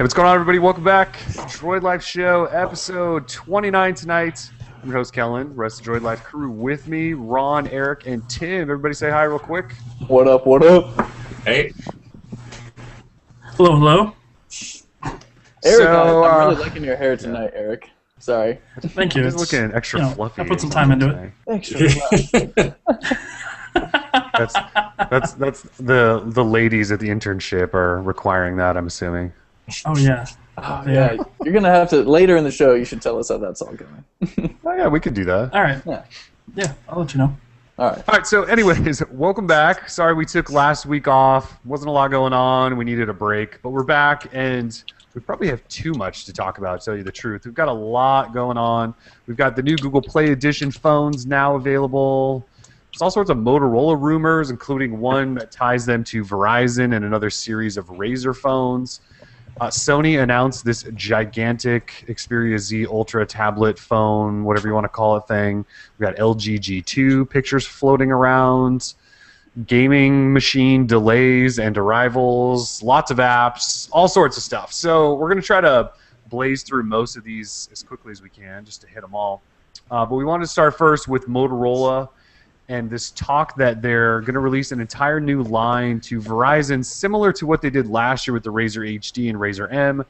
Hey, what's going on, everybody? Welcome back. Droid Life Show, episode 29 tonight. I'm your host, Kellen. Rest of the Droid Life crew with me, Ron, Eric, and Tim. Everybody say hi real quick. What up, what up? Hey. Hello, hello. Eric, I'm really liking your hair tonight, Eric. Sorry. Thank you. It's looking extra fluffy. I put some time into it. Extra That's the ladies at the internship are requiring that, I'm assuming. Oh, yeah. Oh, yeah. You're going to have to, later in the show, you should tell us how that's all going. Oh, yeah, we could do that. All right. Yeah, I'll let you know. All right. All right, so anyways, welcome back. Sorry we took last week off. Wasn't a lot going on. We needed a break. But we're back, and we probably have too much to talk about, to tell you the truth. We've got a lot going on. We've got the new Google Play Edition phones now available. There's all sorts of Motorola rumors, including one that ties them to Verizon and another series of Razer phones. Sony announced this gigantic Xperia Z Ultra tablet phone, whatever you want to call it, thing. We got LG G2 pictures floating around, gaming machine delays and arrivals, lots of apps, all sorts of stuff. So we're going to try to blaze through most of these as quickly as we can, just to hit them all. But we wanted to start first with Motorola and this talk that they're going to release an entire new line to Verizon, similar to what they did last year with the Razer HD and Razer M,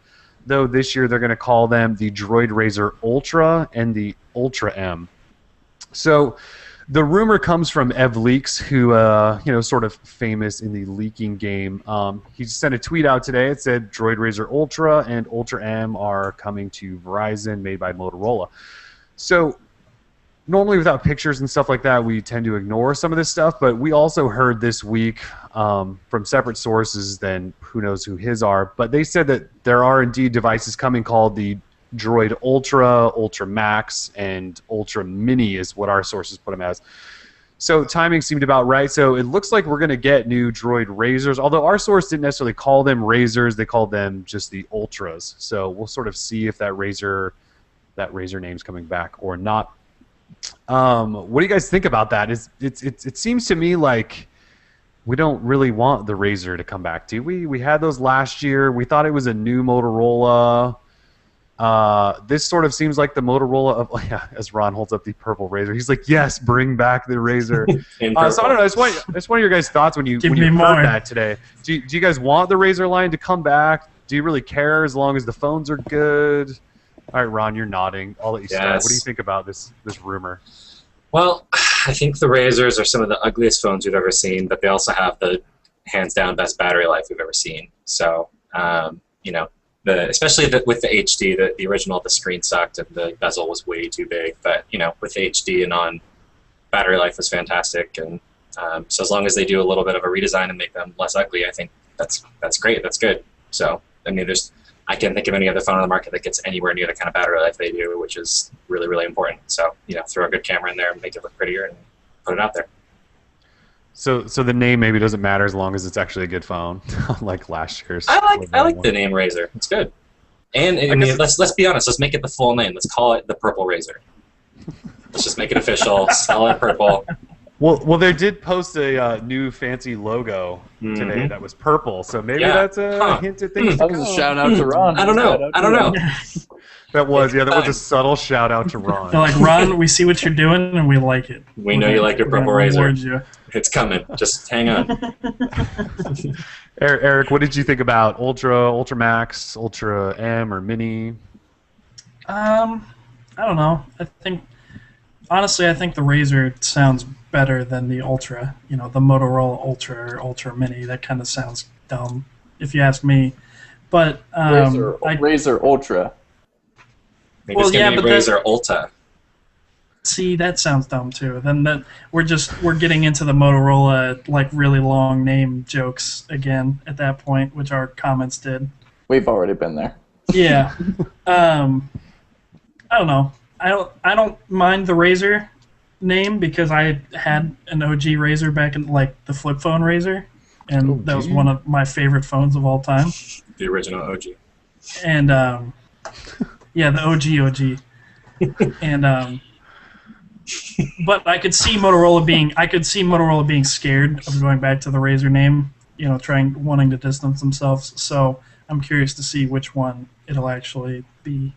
though this year they're going to call them the Droid Razer Ultra and the Ultra M. So the rumor comes from Ev Leaks, who sort of famous in the leaking game. He sent a tweet out today. It said Droid Razer Ultra and Ultra M are coming to Verizon, made by Motorola. So normally without pictures and stuff like that, we tend to ignore some of this stuff, but we also heard this week from separate sources, then who knows who his are, but they said that there are indeed devices coming called the Droid Ultra, Ultra Max, and Ultra Mini is what our sources put them as. So timing seemed about right. So it looks like we're going to get new Droid Razers, although our source didn't necessarily call them Razers, they called them just the Ultras. So we'll sort of see if that Razer name's coming back or not. What do you guys think about that? It seems to me like we don't really want the Razer to come back, do we? We had those last year. We thought it was a new Motorola. This sort of seems like the Motorola of, as Ron holds up the purple Razer. He's like, yes, bring back the Razer. So I don't know. I just want your guys' thoughts when you heard that today. Do you guys want the Razer line to come back? Do you really care as long as the phones are good? All right, Ron, you're nodding. I'll let you start. What do you think about this rumor? Well, I think the Razers are some of the ugliest phones we've ever seen, but they also have the hands-down best battery life we've ever seen. So, especially with the HD, the original, the screen sucked and the bezel was way too big. But, with the HD and on, battery life was fantastic. And so as long as they do a little bit of a redesign and make them less ugly, I think that's great. That's good. So, I mean, I can't think of any other phone on the market that gets anywhere near the kind of battery life they do, which is really, really important. So, throw a good camera in there and make it look prettier and put it out there. So the name maybe doesn't matter as long as it's actually a good phone, like last year's. I like the name Razer. It's good. And I mean, let's be honest. Let's make it the full name. Let's call it the Purple Razer. Let's just make it official. Sell it purple. Well, they did post a new fancy logo today that was purple, so maybe that's a hint at things. That was a shout out to Ron. I don't know. That was a subtle shout out to Ron. They're like, Ron, we see what you're doing and we like it. We know you like your purple Razer. It's coming. Just hang on. Eric, what did you think about Ultra, Ultra Max, Ultra M, or Mini? I don't know. Honestly, I think the Razer sounds better than the Ultra. The Motorola Ultra or Ultra Mini. That kind of sounds dumb, if you ask me. But Razer Ultra. Maybe it's gonna be Razer Ultra. See, that sounds dumb too. Then we're getting into the Motorola like really long name jokes again at that point, which our comments did. We've already been there. Yeah. I don't know. I don't mind the Razer name because I had an OG Razer back in like the flip phone Razer, and that was one of my favorite phones of all time. The original OG. And yeah, the OG. And but I could see Motorola being scared of going back to the Razer name, wanting to distance themselves. So I'm curious to see which one it'll actually be.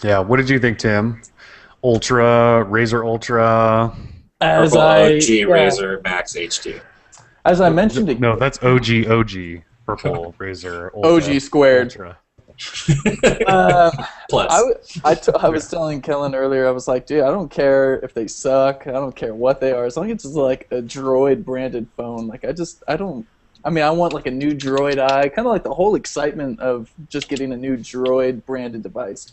Yeah, what did you think, Tim? Ultra, Razer Ultra. As Purple I OG Razer Max HD. as I mentioned it, No, that's OG. Purple Razer Ultra. OG squared. Ultra. Plus. I was telling Kellen earlier, I was like, dude, I don't care if they suck. I don't care what they are. As long as it's like a Droid branded phone. Like, I want like a new Droid Eye. Kind of like the whole excitement of just getting a new Droid branded device.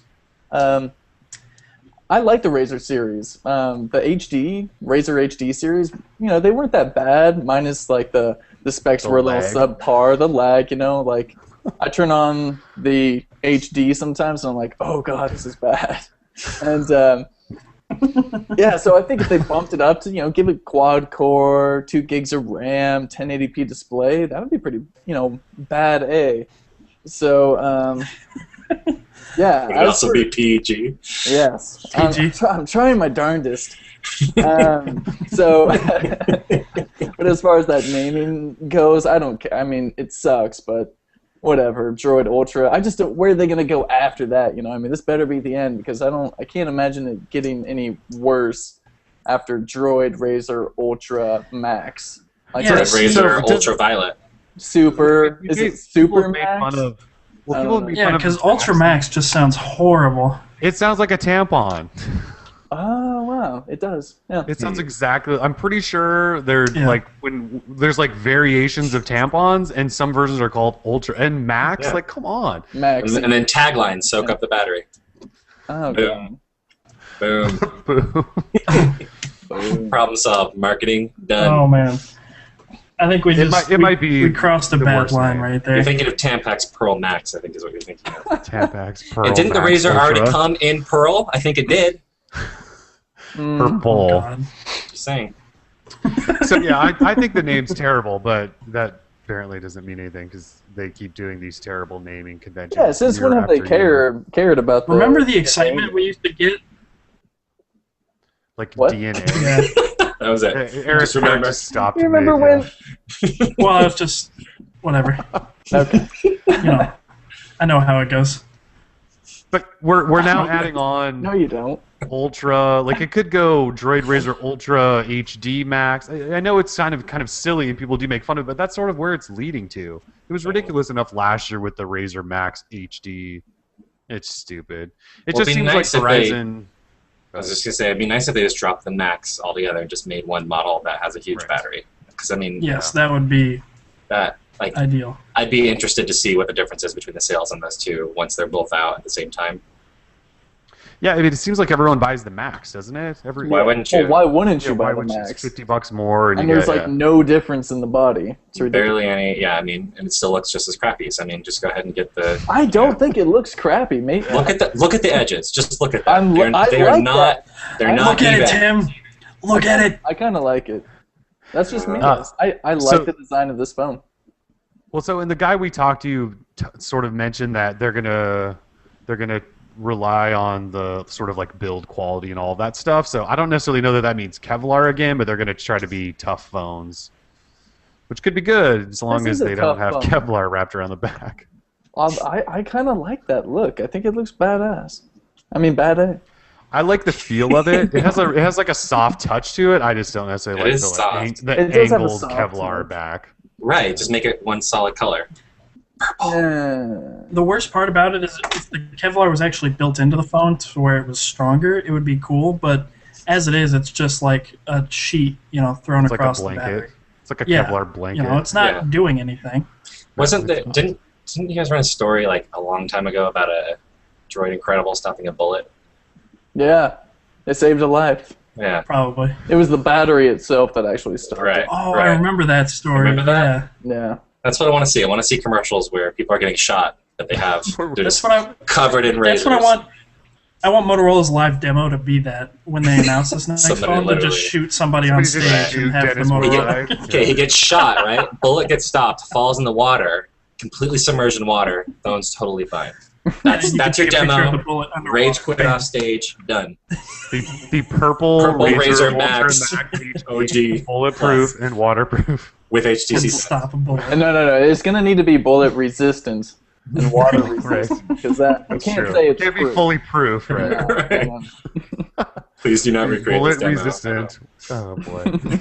I like the Razer series. The Razer HD series, they weren't that bad, minus like the specs were a little subpar, the lag, like I turn on the HD sometimes and I'm like, oh god, this is bad. And yeah, so I think if they bumped it up to, give it quad core, 2 gigs of RAM, 1080p display, that would be pretty, bad A. So, yeah. Would it also be PG? Yes. PG. I'm trying my darndest. So, but as far as that naming goes, I don't care. I mean, it sucks, but whatever. Droid Ultra. I just don't. Where are they gonna go after that? This better be the end because I can't imagine it getting any worse after Droid Razer Ultra Max. Like Razer Ultraviolet. Super. Is it Super Max? Yeah, because Ultra Max just sounds horrible. It sounds like a tampon. Oh wow, it does. Yeah. It sounds exactly. I'm pretty sure like when there's like variations of tampons, and some versions are called Ultra and Max. Yeah. Like, come on. Max. And then taglines soak up the battery. Oh Boom. god. Boom. Boom. Problem solved. Marketing done. Oh man, I think we we crossed a the bad worst line name. right there. You're thinking of Tampax Pearl Max, I think is what you're thinking of. Tampax Pearl. And didn't the Max Razer already Ultra. come in Pearl? I think it did. Purple. God. Just saying. So yeah, I think the name's terrible, but that apparently doesn't mean anything because they keep doing these terrible naming conventions. Yeah, since when have they cared about the... Remember the excitement we used to get? Like What? DNA. Yeah. That was it. Eric Just remember. just stopped. You remember mid, when... Well, it's just whatever. Okay. I know how it goes. But we're now adding on No, you don't. Ultra. Like it could go Droid Razer Ultra HD Max. I know it's kind of silly and people do make fun of it, but that's sort of where it's leading to. It was ridiculous enough last year with the Razer Max HD. It's stupid. It Well, just it'd be seems nice like if Verizon. I was just going to say, it'd be nice if they just dropped the Max altogether and just made one model that has a huge Right. battery. Because, I mean, Yes, that would be ideal. I'd be interested to see what the difference is between the sales on those two once they're both out at the same time. Yeah, I mean, it seems like everyone buys the Max, doesn't it? Why wouldn't you? Well, why wouldn't you Yeah, buy why the wouldn't you? Max? It's $50 more, and And you there's get, like no difference in the body. It's ridiculous. Barely any, yeah, I mean, and it still looks just as crappy. So, I mean, just go ahead and get the... I don't think it looks crappy. Maybe. Look at the edges. Just look at them. I like They're not Look at it, even. Tim. Look at it. I kind of like it. That's just me. Uh, I like so- the design of this phone. Well, so and the guy we talked to sort of mentioned that they're gonna rely on the sort of like build quality and all of that stuff. So I don't necessarily know that means Kevlar again, but they're gonna try to be tough phones, which could be good as long This as is a they don't tough have phone. Kevlar wrapped around the back. I kind of like that look. I think it looks badass. I mean, bad. I like the feel of it. It has like a soft touch to it. I just don't necessarily It like is the soft. the It does have a angled soft Kevlar touch. back. Right, just make it one solid color. The worst part about it is if the Kevlar was actually built into the phone to where it was stronger, it would be cool. But as it is, it's just like a sheet, thrown It's like a across the blanket. battery. It's like a Yeah, Kevlar blanket. It's not Yeah. doing anything. Didn't you guys run a story like a long time ago about a Droid Incredible stopping a bullet? Yeah, it saved a life. Yeah. Probably. It was the battery itself that actually stopped Right. it. Oh, right. I remember that story. Remember that? Yeah. That's what I want to see. I want to see commercials where people are getting shot that they have. They're That's just what I. covered in razors. That's what I want. I want Motorola's live demo to be that when they announce this next Somebody phone, to just literally- shoot somebody on Somebody just stage shoot and have the Dennis Motorola. Murray. Okay, he gets shot, right? Bullet gets stopped, falls in the water, completely submerged in water. Phone's totally fine. That's You can your take a picture of the demo. bullet underwater. Rage quit off stage. Done. The purple, Purple Razer Razer Ultra Max. Max HD, OG. bulletproof and waterproof. with HTC. Unstoppable. No. It's gonna need to be bullet resistant and water resistant because that you can't True. say It it's can't be proof. fully proof, right? Right. Please do not recreate this Bullet demo. resistant. Oh boy.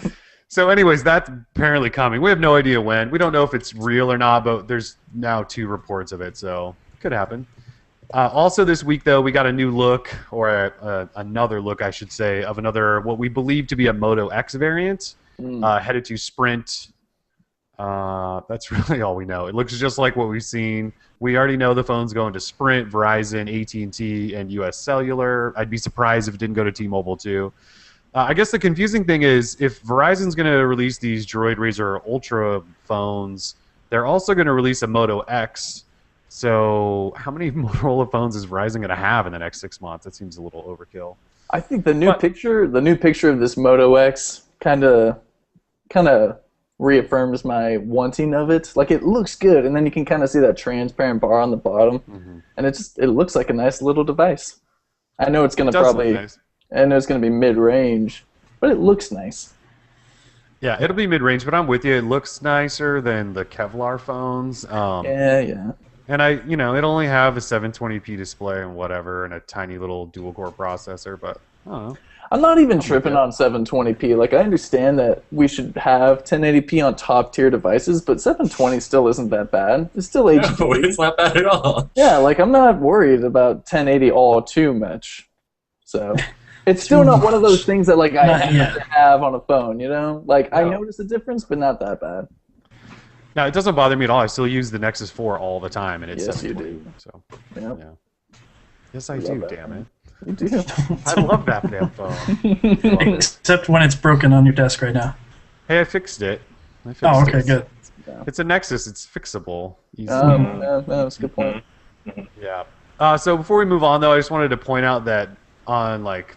So, anyways, that's apparently coming. We have no idea when. We don't know if it's real or not, but there's now 2 reports of it, so could happen. Also, this week though, we got a new look, or another look, I should say, of another what we believe to be a Moto X variant, headed to Sprint. That's really all we know. It looks just like what we've seen. We already know the phone's going to Sprint, Verizon, AT&T, and US Cellular. I'd be surprised if it didn't go to T-Mobile too. I guess the confusing thing is if Verizon's going to release these Droid Razr Ultra phones, they're also going to release a Moto X. So how many Motorola phones is Verizon going to have in the next 6 months? That seems a little overkill. I think the new picture of this Moto X kind of reaffirms my wanting of it. Like, it looks good, and then you can kind of see that transparent bar on the bottom, and it looks like a nice little device. I know it's going to probably, nice. I know it's going to be mid-range, but it looks nice. Yeah, it'll be mid-range, but I'm with you. It looks nicer than the Kevlar phones. Yeah. And it'll only have a 720p display and whatever, and a tiny little dual-core processor. But I don't know. I'm not even tripping on 720p. Like, I understand that we should have 1080p on top-tier devices, but 720 still isn't that bad. It's still HD. No, it's not bad at all. Yeah, like, I'm not worried about 1080 all too much. So, it's still not one of those things that, like, I have to have on a phone, you know? Like, I notice a difference, but not that bad. No, it doesn't bother me at all. I still use the Nexus 4 all the time, and it's Yes, you 720. do. So, Yep. yeah. Yes, I do, damn it. You do. I love that damn phone. Except when it's broken on your desk right now. Hey, I fixed it. Oh, okay, good. It's a Nexus. It's fixable. Easily. Yeah, that's a good point. Yeah. So before we move on, though, I just wanted to point out that on, like,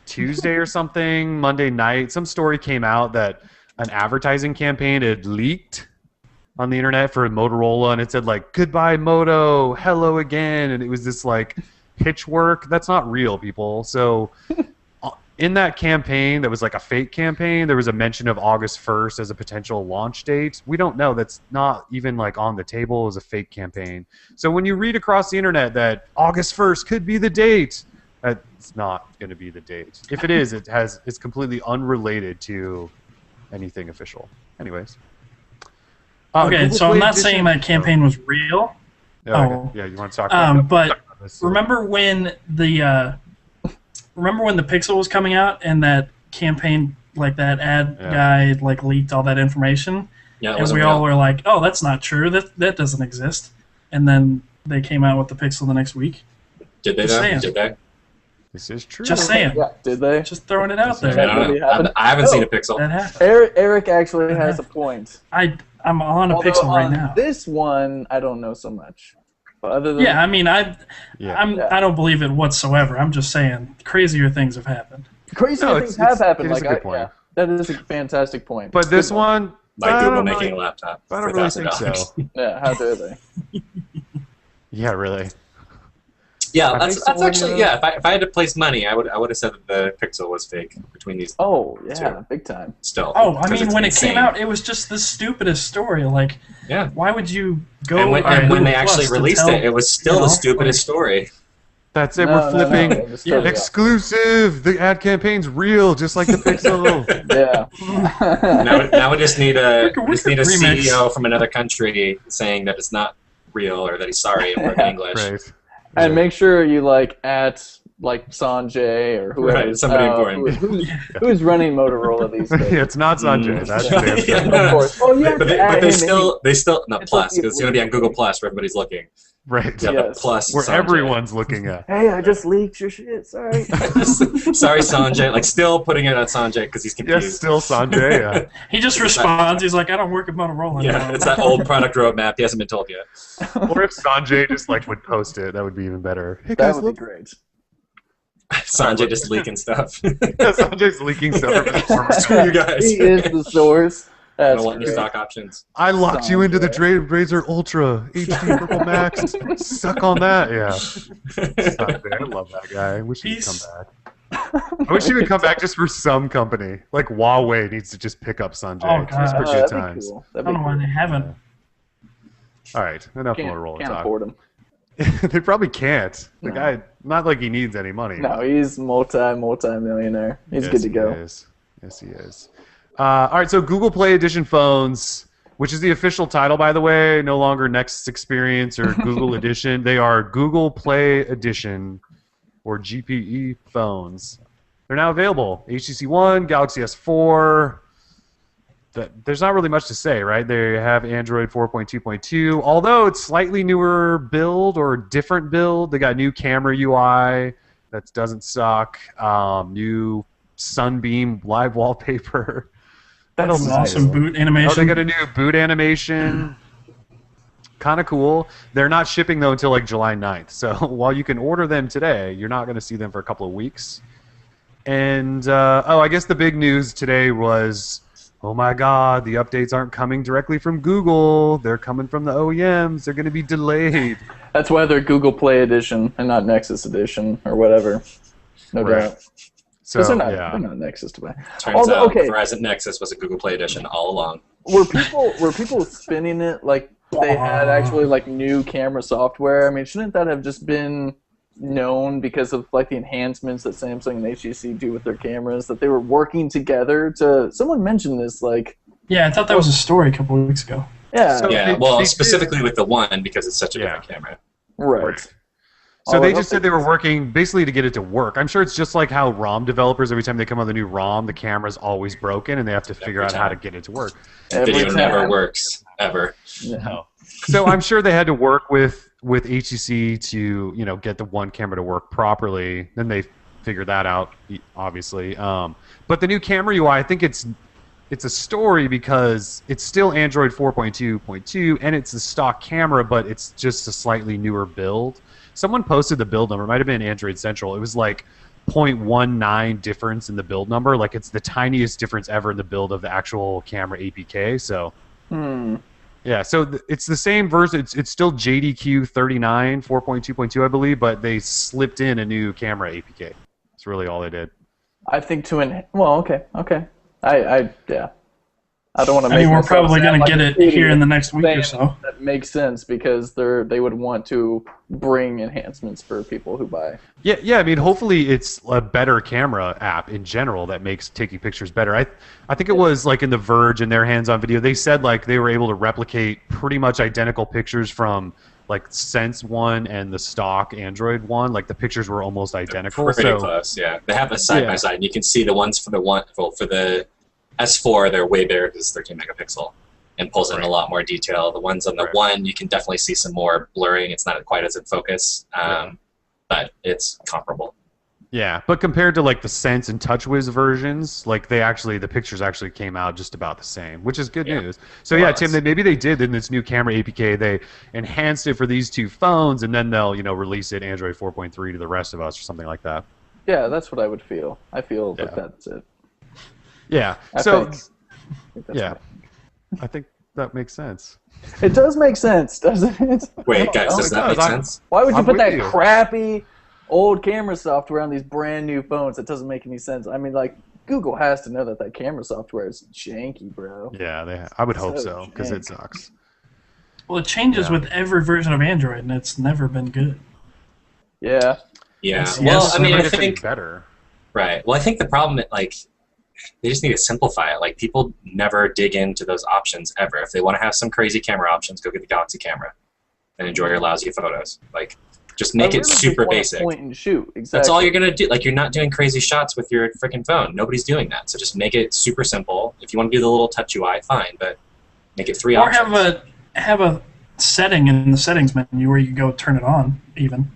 Tuesday or something, Monday night, some story came out that an advertising campaign had leaked on the internet for Motorola, and it said, like, goodbye Moto, hello again, and it was this, like, pitch work. That's not real, people. So in that campaign that was like a fake campaign, there was a mention of August 1st as a potential launch date. We don't know. That's not even like on the table. It was a fake campaign. So when you read across the internet that August 1st could be the date, that's not going to be the date. If it is, it's completely unrelated to anything official. Anyways. Okay, Google so I'm Play not Edition- saying that campaign was real. Yeah, you want to talk about But this? remember when the Pixel was coming out and that campaign, like that ad guy, like leaked all that information, Yeah, and we all were like, "Oh, that's not true. That doesn't exist." And then they came out with the Pixel the next week. Did they? Just Though? saying. Did they? This is true. Just saying. Yeah, did they? Just throwing it out I there. don't really know. happened? I haven't seen a Pixel. That happened. Eric actually has a point. I'm on a Although Pixel right on now. this one, I don't know so much. But other than Yeah, I mean, I Yeah. don't believe it whatsoever. I'm just saying crazier things have happened. crazy No, things have happened. it is Like, a good point. that is a fantastic point. But this one, Like I Google don't making a really- laptop I for don't really think $1,000. so. Yeah, how dare they? Yeah, really. Yeah, I that's think so, actually yeah. If I had to place money, I would have said that the Pixel was fake between these. Oh, yeah, Two. big time. Still. Oh, I 'cause mean, it's when insane. it came out, it was just the stupidest story. Like, Yeah. why would you go? And when, on and when Google they actually Plus to released tell- it, it was still the stupidest story. That's it. No, We're flipping. No, it's totally Exclusive. The ad campaign's real, just like the Pixel. yeah. Now we just need a remix. CEO from another country saying that it's not real or that he's sorry in broken English. Right. And make sure you at Sanjay or whoever. Right, somebody important. Who's running Motorola these days? Yeah, it's not Sanjay. That's the answer. Yeah, Of course. Oh, yeah. But they still not It's Plus like- because it's going to be on Google Plus where everybody's looking. Right. Yeah, Yes. the Plus. Where Sanjay. everyone's looking at. Hey, I just leaked your shit. Sorry. Sorry, Sanjay. Like still putting it on Sanjay because he's confused. Yes, still Sanjay. Yeah. He just responds. He's like, "I don't work at Motorola Yeah, anymore." it's that old product roadmap. He hasn't been told yet. Or if Sanjay just would post it, that would be even better. Hey That guys, would be look. great. Sanjay just leaking stuff. Yeah, Sanjay's leaking stuff. Screw you guys. He is the source. I That's don't want any great. stock options. I locked you into the Sanjay. Razr Ultra HD Purple Max. Suck on that. Yeah. Sanjay, I love that guy. I wish he'd come back. I wish he would come back just for some company. Like Huawei needs to just pick up Sanjay Oh, just for God. good that'd be times. cool. I don't know why they haven't. All right, enough Can't Motorola talk. afford him. They probably can't. The No. guy, not like he needs any money. No, he's multi-millionaire. He's good to go. He is. Yes, he is. All right, so Google Play Edition phones, which is the official title, by the way, no longer Nexus Experience or Google Edition. They are Google Play Edition, or GPE phones. They're now available. HTC One, Galaxy S4. There's not really much to say, right? They have Android 4.2.2, although it's slightly newer build or different build. They got new camera UI that doesn't suck. New Sunbeam live wallpaper. That's An awesome boot animation. Oh, they got a new boot animation. Kind of cool. They're not shipping, though, until like July 9th. So while you can order them today, you're not going to see them for a couple of weeks. And, I guess the big news today was, oh my God, the updates aren't coming directly from Google. They're coming from the OEMs. They're going to be delayed. That's why they're Google Play Edition and not Nexus Edition or whatever. No Right. doubt. So, Because they're yeah. not Nexus to buy. Turns out Verizon Nexus was a Google Play Edition all along. Were people spinning it like they had actually like new camera software? I mean, shouldn't that have just been known because of like the enhancements that Samsung and HTC do with their cameras, that they were working together to? Someone mentioned this, like. Yeah, I thought that was a story a couple of weeks ago. Yeah. So Yeah, they well, specifically with the One because it's such a different camera. Right. So Oh, they I just hope said they were working basically to get it to work. I'm sure it's just like how ROM developers, every time they come out with a new ROM, the camera's always broken and they have to figure out how to get it to work. Every Video time. never works, ever. Yeah. So I'm sure they had to work with HTC to, get the one camera to work properly. Then they figured that out, obviously. But the new camera UI, I think it's a story because it's still Android 4.2.2 and it's a stock camera, but it's just a slightly newer build. Someone posted the build number. It might have been Android Central. It was like 0.19 difference in the build number. Like it's the tiniest difference ever in the build of the actual camera APK. So, yeah. So it's the same version. It's still JDQ 39 4.2.2, I believe, but they slipped in a new camera APK. That's really all they did. I think okay. Yeah. I don't want to make. I mean, we're myself probably sound going to like get an it here idiot in the next week or saying so. That makes sense because they would want to bring enhancements for people who buy. Yeah. I mean, hopefully it's a better camera app in general that makes taking pictures better. I think it was like in The Verge in their hands-on video. They said like they were able to replicate pretty much identical pictures from like Sense One and the stock Android one. Like the pictures were almost identical. Pretty close, yeah. They have a side by side, and you can see the ones for the S4, they're way bigger because it's 13 megapixel and pulls in a lot more detail. The ones on the One, you can definitely see some more blurring. It's not quite as in focus, but it's comparable. Yeah, but compared to like the Sense and TouchWiz versions, like the pictures actually came out just about the same, which is good news. So yeah, Tim, maybe they did in this new camera APK. They enhanced it for these two phones, and then they'll release it Android 4.3 to the rest of us or something like that. Yeah, that's what I would feel. I feel that that's it. Yeah. I think that makes sense. It does make sense, doesn't it? Wait, guys, does that make sense? Why would you put that you. crappy old camera software on these brand new phones? It doesn't make any sense. I mean, like, Google has to know that camera software is janky, bro. Yeah, I would hope so because it sucks. Well, it changes with every version of Android, and it's never been good. Yeah. Yeah. It's Well, I mean, I think think better. Right. Well, I think the problem, like, they just need to simplify it. Like, people never dig into those options ever. If they want to have some crazy camera options, go get the Galaxy camera and enjoy your lousy photos. Like, just make it super basic. Point and shoot. Exactly. That's all you're gonna do. Like, you're not doing crazy shots with your freaking phone. Nobody's doing that. So just make it super simple. If you want to do the little touch UI, fine, but make it 3 options. Or have a setting in the settings menu where you can go turn it on. Even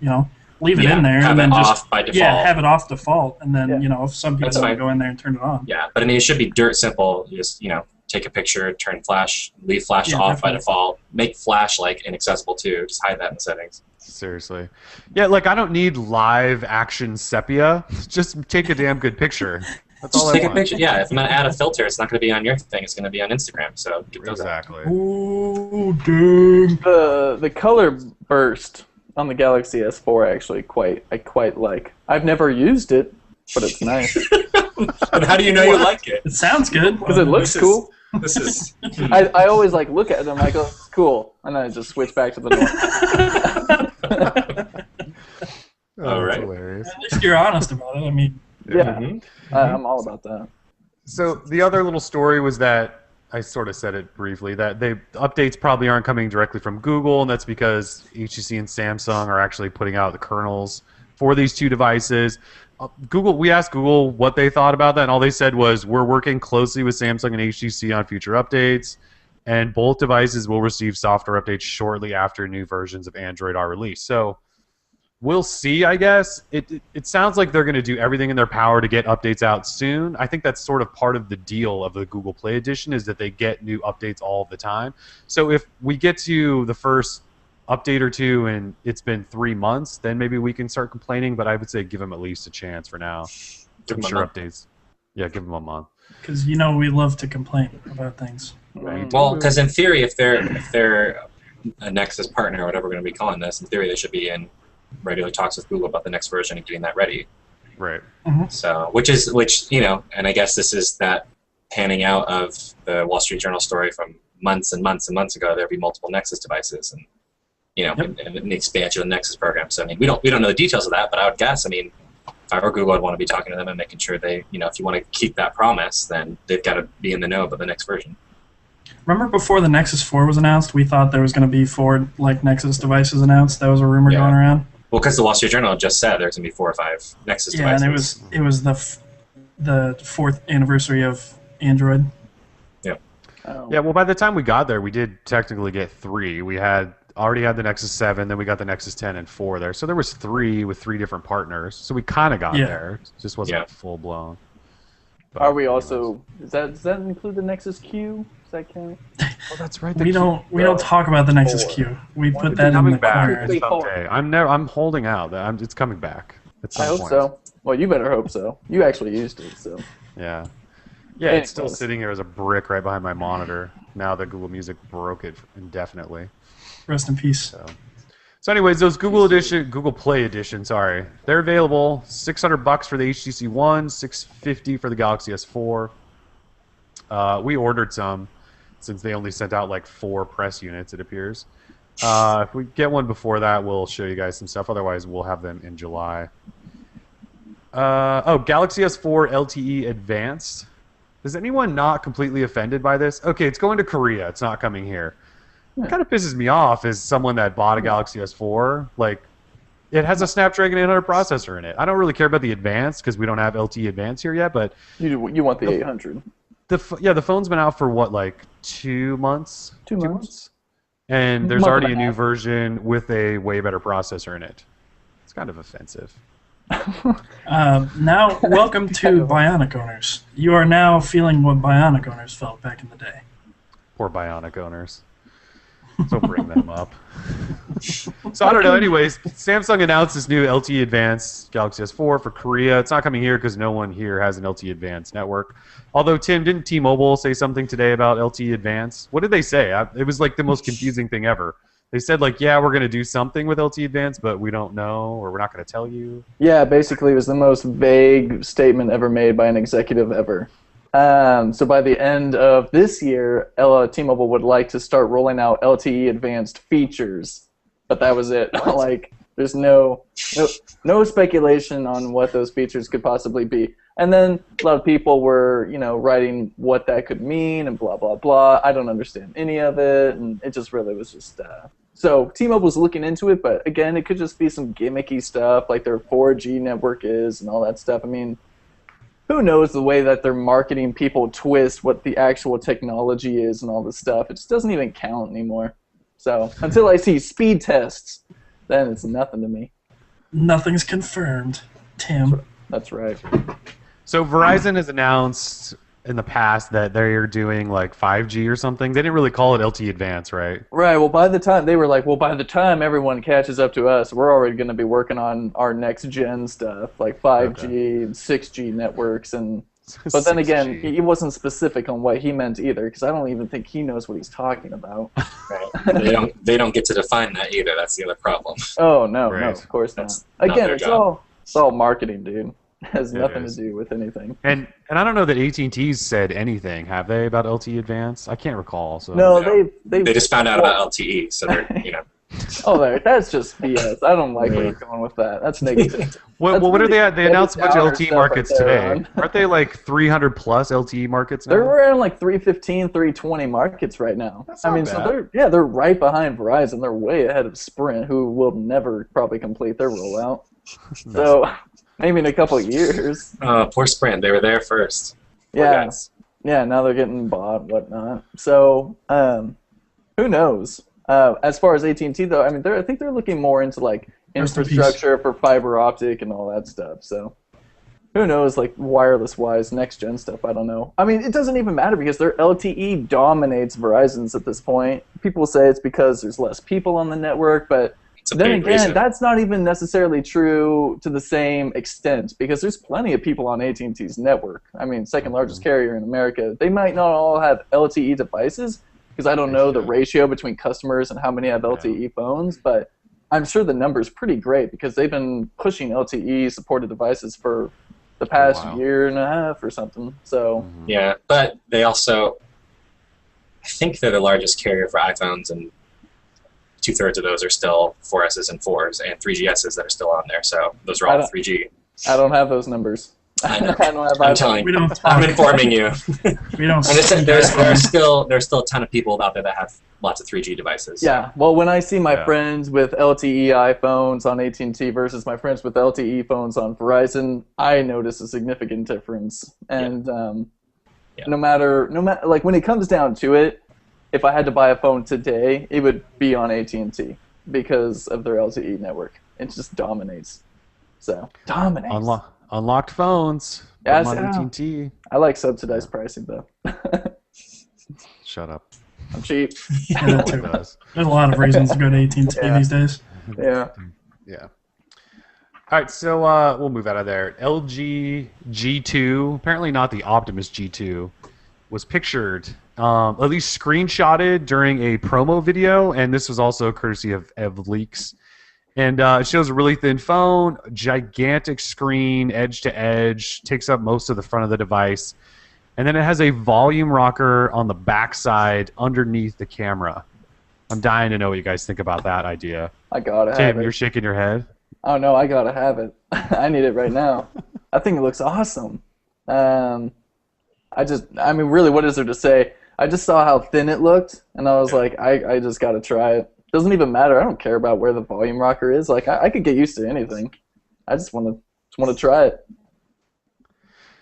leave it in there have and then it just off by default. have it off default, and then if some people That's want to fine. go in there and turn it on. Yeah, but I mean, it should be dirt simple. You just take a picture, turn flash, leave flash off by default. Make flash inaccessible too. Just hide that in the settings. Seriously. Yeah, like I don't need live action sepia. Just take a damn good picture. That's all I Take a want. picture. Yeah, if I'm gonna add a filter, it's not gonna be on your thing. It's gonna be on Instagram. So get those out. Exactly. Ooh, dang. The color burst on the Galaxy S4 actually I quite like. I've never used it, but it's nice. And how do you know you like it? It sounds good. Because it looks cool. This is. I always like look at it and I go, it's cool, and then I just switch back to the normal. All right. Hilarious. At least you're honest about it. I mean, Yeah, Mm-hmm. I'm all about that. So the other little story was that I sort of said it briefly that updates probably aren't coming directly from Google, and that's because HTC and Samsung are actually putting out the kernels for these two devices. We asked Google what they thought about that, and all they said was we're working closely with Samsung and HTC on future updates, and both devices will receive software updates shortly after new versions of Android are released. So we'll see, I guess. It sounds like they're going to do everything in their power to get updates out soon. I think that's sort of part of the deal of the Google Play Edition is that they get new updates all the time. So if we get to the first update or two and it's been 3 months, then maybe we can start complaining, but I would say give them at least a chance for now. Give them a Sure month. updates. Yeah, give them a month. because we love to complain about things. Right. Well, because in theory, if they're a Nexus partner or whatever we're going to be calling this, in theory they should be in regular talks with Google about the next version and getting that ready. Right. So, which and I guess this is that panning out of the Wall Street Journal story from months and months and months ago. There'd be multiple Nexus devices, and and the expansion of the Nexus program. So, I mean, we don't know the details of that, but I would guess, I mean, if I were Google, I'd want to be talking to them and making sure they, if you want to keep that promise, then they've got to be in the know about the next version. Remember before the Nexus 4 was announced, we thought there was going to be 4 Nexus devices announced. That was a rumor going around. Well, because the Wall Street Journal just said there's going to be 4 or 5 Nexus devices. Yeah, and it was the 4th anniversary of Android. Yeah. Oh. Yeah, well, by the time we got there, we did technically get 3. We already had the Nexus 7, then we got the Nexus 10 and 4 there. So there was 3 with 3 different partners. So we kind of got there. It just wasn't full blown. Are we also? Does that include the Nexus Q? Does that count? Oh, that's right. We don't talk about the Nexus Q. We put that in coming the back corner. someday. I'm holding out. It's coming back. At some I hope point. so. Well, you better hope so. You actually used it, so. Yeah. Yeah, it's still Anyways. sitting here as a brick right behind my monitor. Now that Google Music broke it indefinitely. Rest in peace. So anyways, those Google Play Edition, they're available. $600 for the HTC One, $650 for the Galaxy S4. We ordered some since they only sent out like 4 press units, it appears. If we get one before that, we'll show you guys some stuff. Otherwise, we'll have them in July. Galaxy S4 LTE Advanced. Is anyone not completely offended by this? Okay, it's going to Korea. It's not coming here. What kind of pisses me off is someone that bought a Galaxy S4. Like, it has a Snapdragon 800 processor in it. I don't really care about the Advanced because we don't have LTE Advanced here yet, but You want the 800. the phone's been out for what, like 2 months? 2 months. And there's Month already and a a new half. version with a way better processor in it. It's kind of offensive. Now, welcome to Bionic owners. You are now feeling what Bionic owners felt back in the day. Poor Bionic owners. So bring them up. So I don't know. Anyways, Samsung announced this new LTE Advanced Galaxy S4 for Korea. It's not coming here because no one here has an LTE Advanced network. Although, Tim, didn't T-Mobile say something today about LTE Advanced? What did they say? It was like the most confusing thing ever. They said, like, yeah, we're going to do something with LTE Advanced, but we don't know, or we're not going to tell you. Yeah, basically it was the most vague statement ever made by an executive ever. So by the end of this year, T-Mobile would like to start rolling out LTE Advanced features, but that was it. Like, there's no speculation on what those features could possibly be. And then a lot of people were, writing what that could mean and blah, blah, blah. I don't understand any of it, and it just really was just... So T-Mobile's looking into it, but again, it could just be some gimmicky stuff, like their 4G network is and all that stuff. I mean, who knows the way that their marketing people twist what the actual technology is and all this stuff. It just doesn't even count anymore. So until I see speed tests, then it's nothing to me. Nothing's confirmed, Tim. That's right. So Verizon has announced in the past that they're doing like 5G or something. They didn't really call it LTE Advanced, right? Right. Well, by the time everyone catches up to us, we're already going to be working on our next gen stuff, like 5G and 6G networks. But then again, 6G. he wasn't specific on what he meant either, because I don't even think he knows what he's talking about. Right. They don't get to define that either. That's the other problem. Oh no, Right. no, of course not. That's not Again, their it's job. all marketing, dude. has nothing to is. do with anything. And I don't know that AT&T's said anything, have they, about LTE Advanced? I can't recall. So No, No. they They just found out about LTE, so they're Oh, that's just BS. I don't like where you're going with that. That's negative. What are they at? They announced a bunch of downer LTE stuff markets right there, today. Ron. Aren't they like 300 plus LTE markets now? They're around like 315, 320 markets right now. That's I not mean, bad. so they're right behind Verizon. They're way ahead of Sprint, who will never probably complete their rollout. So maybe in a couple of years. poor Sprint. They were there first. Poor Yeah. guys. Yeah, now they're getting bought and whatnot. So, who knows? As far as AT&T, though, I mean, I think they're looking more into, like, Rest in peace. infrastructure for fiber optic and all that stuff. So, who knows, like, wireless-wise, next-gen stuff, I don't know. I mean, it doesn't even matter because their LTE dominates Verizon's at this point. People say it's because there's less people on the network, but It's a then big again, reason. that's not even necessarily true to the same extent because there's plenty of people on AT&T's network. I mean, second largest carrier in America. They might not all have LTE devices because I don't know the ratio between customers and how many have LTE phones, but I'm sure the number's pretty great because they've been pushing LTE supported devices for the past year and a half or something. So Yeah, but they also, I think they're the largest carrier for iPhones, and 2/3 of those are still 4Ss and 4s, and 3GSs that are still on there. So those are all 3G. I don't have those numbers. I know. I don't have I'm iPhones. telling We you. don't I'm talk. informing you. We don't. And see there's that. still a ton of people out there that have lots of 3G devices. Yeah, well, when I see my Yeah. friends with LTE iPhones on AT&T versus my friends with LTE phones on Verizon, I notice a significant difference. And no matter, like when it comes down to it, if I had to buy a phone today, it would be on AT&T because of their LTE network. It just dominates. So dominates. Unlocked phones. Yeah, Put 'em on AT&T. I like subsidized pricing though. Shut up. I'm cheap. Yeah, No too. one does. There's a lot of reasons to go to AT&T Yeah. these days. Yeah. Yeah. All right, so we'll move out of there. LG G2, apparently not the Optimus G2, was pictured, at least screenshotted during a promo video, and this was also courtesy of Leaks. And it shows a really thin phone, gigantic screen, edge to edge, takes up most of the front of the device, and then it has a volume rocker on the backside underneath the camera. I'm dying to know what you guys think about that idea. I gotta have Tim, it. you're shaking your head. Oh no, I gotta have it. I need it right now. I think it looks awesome. I mean, really, what is there to say? I just saw how thin it looked, and I was like, I just gotta try it. Doesn't even matter. I don't care about where the volume rocker is. Like, I could get used to anything. I just want to try it.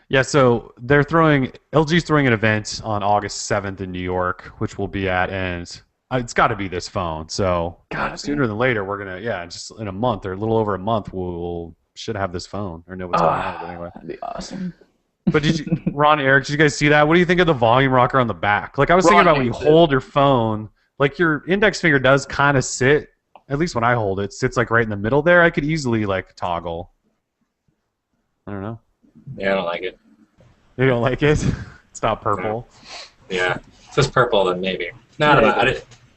Yeah, so LG's throwing an event on August 7th in New York, which we'll be at, and it's got to be this phone. So sooner than later, we're gonna just in a month or a little over a month, we'll should have this phone or know what's going on. But anyway, That'd be awesome. but Ron, Eric, did you guys see that? What do you think of the volume rocker on the back? Like I was thinking Ron about when you hates it. hold your phone, like your index finger does kind of sit. At least when I hold it, sits like right in the middle there. I could easily like toggle. I don't know. Yeah, I don't like it. You don't like it? It's not purple. Yeah. If it's purple, then maybe. No, I don't know.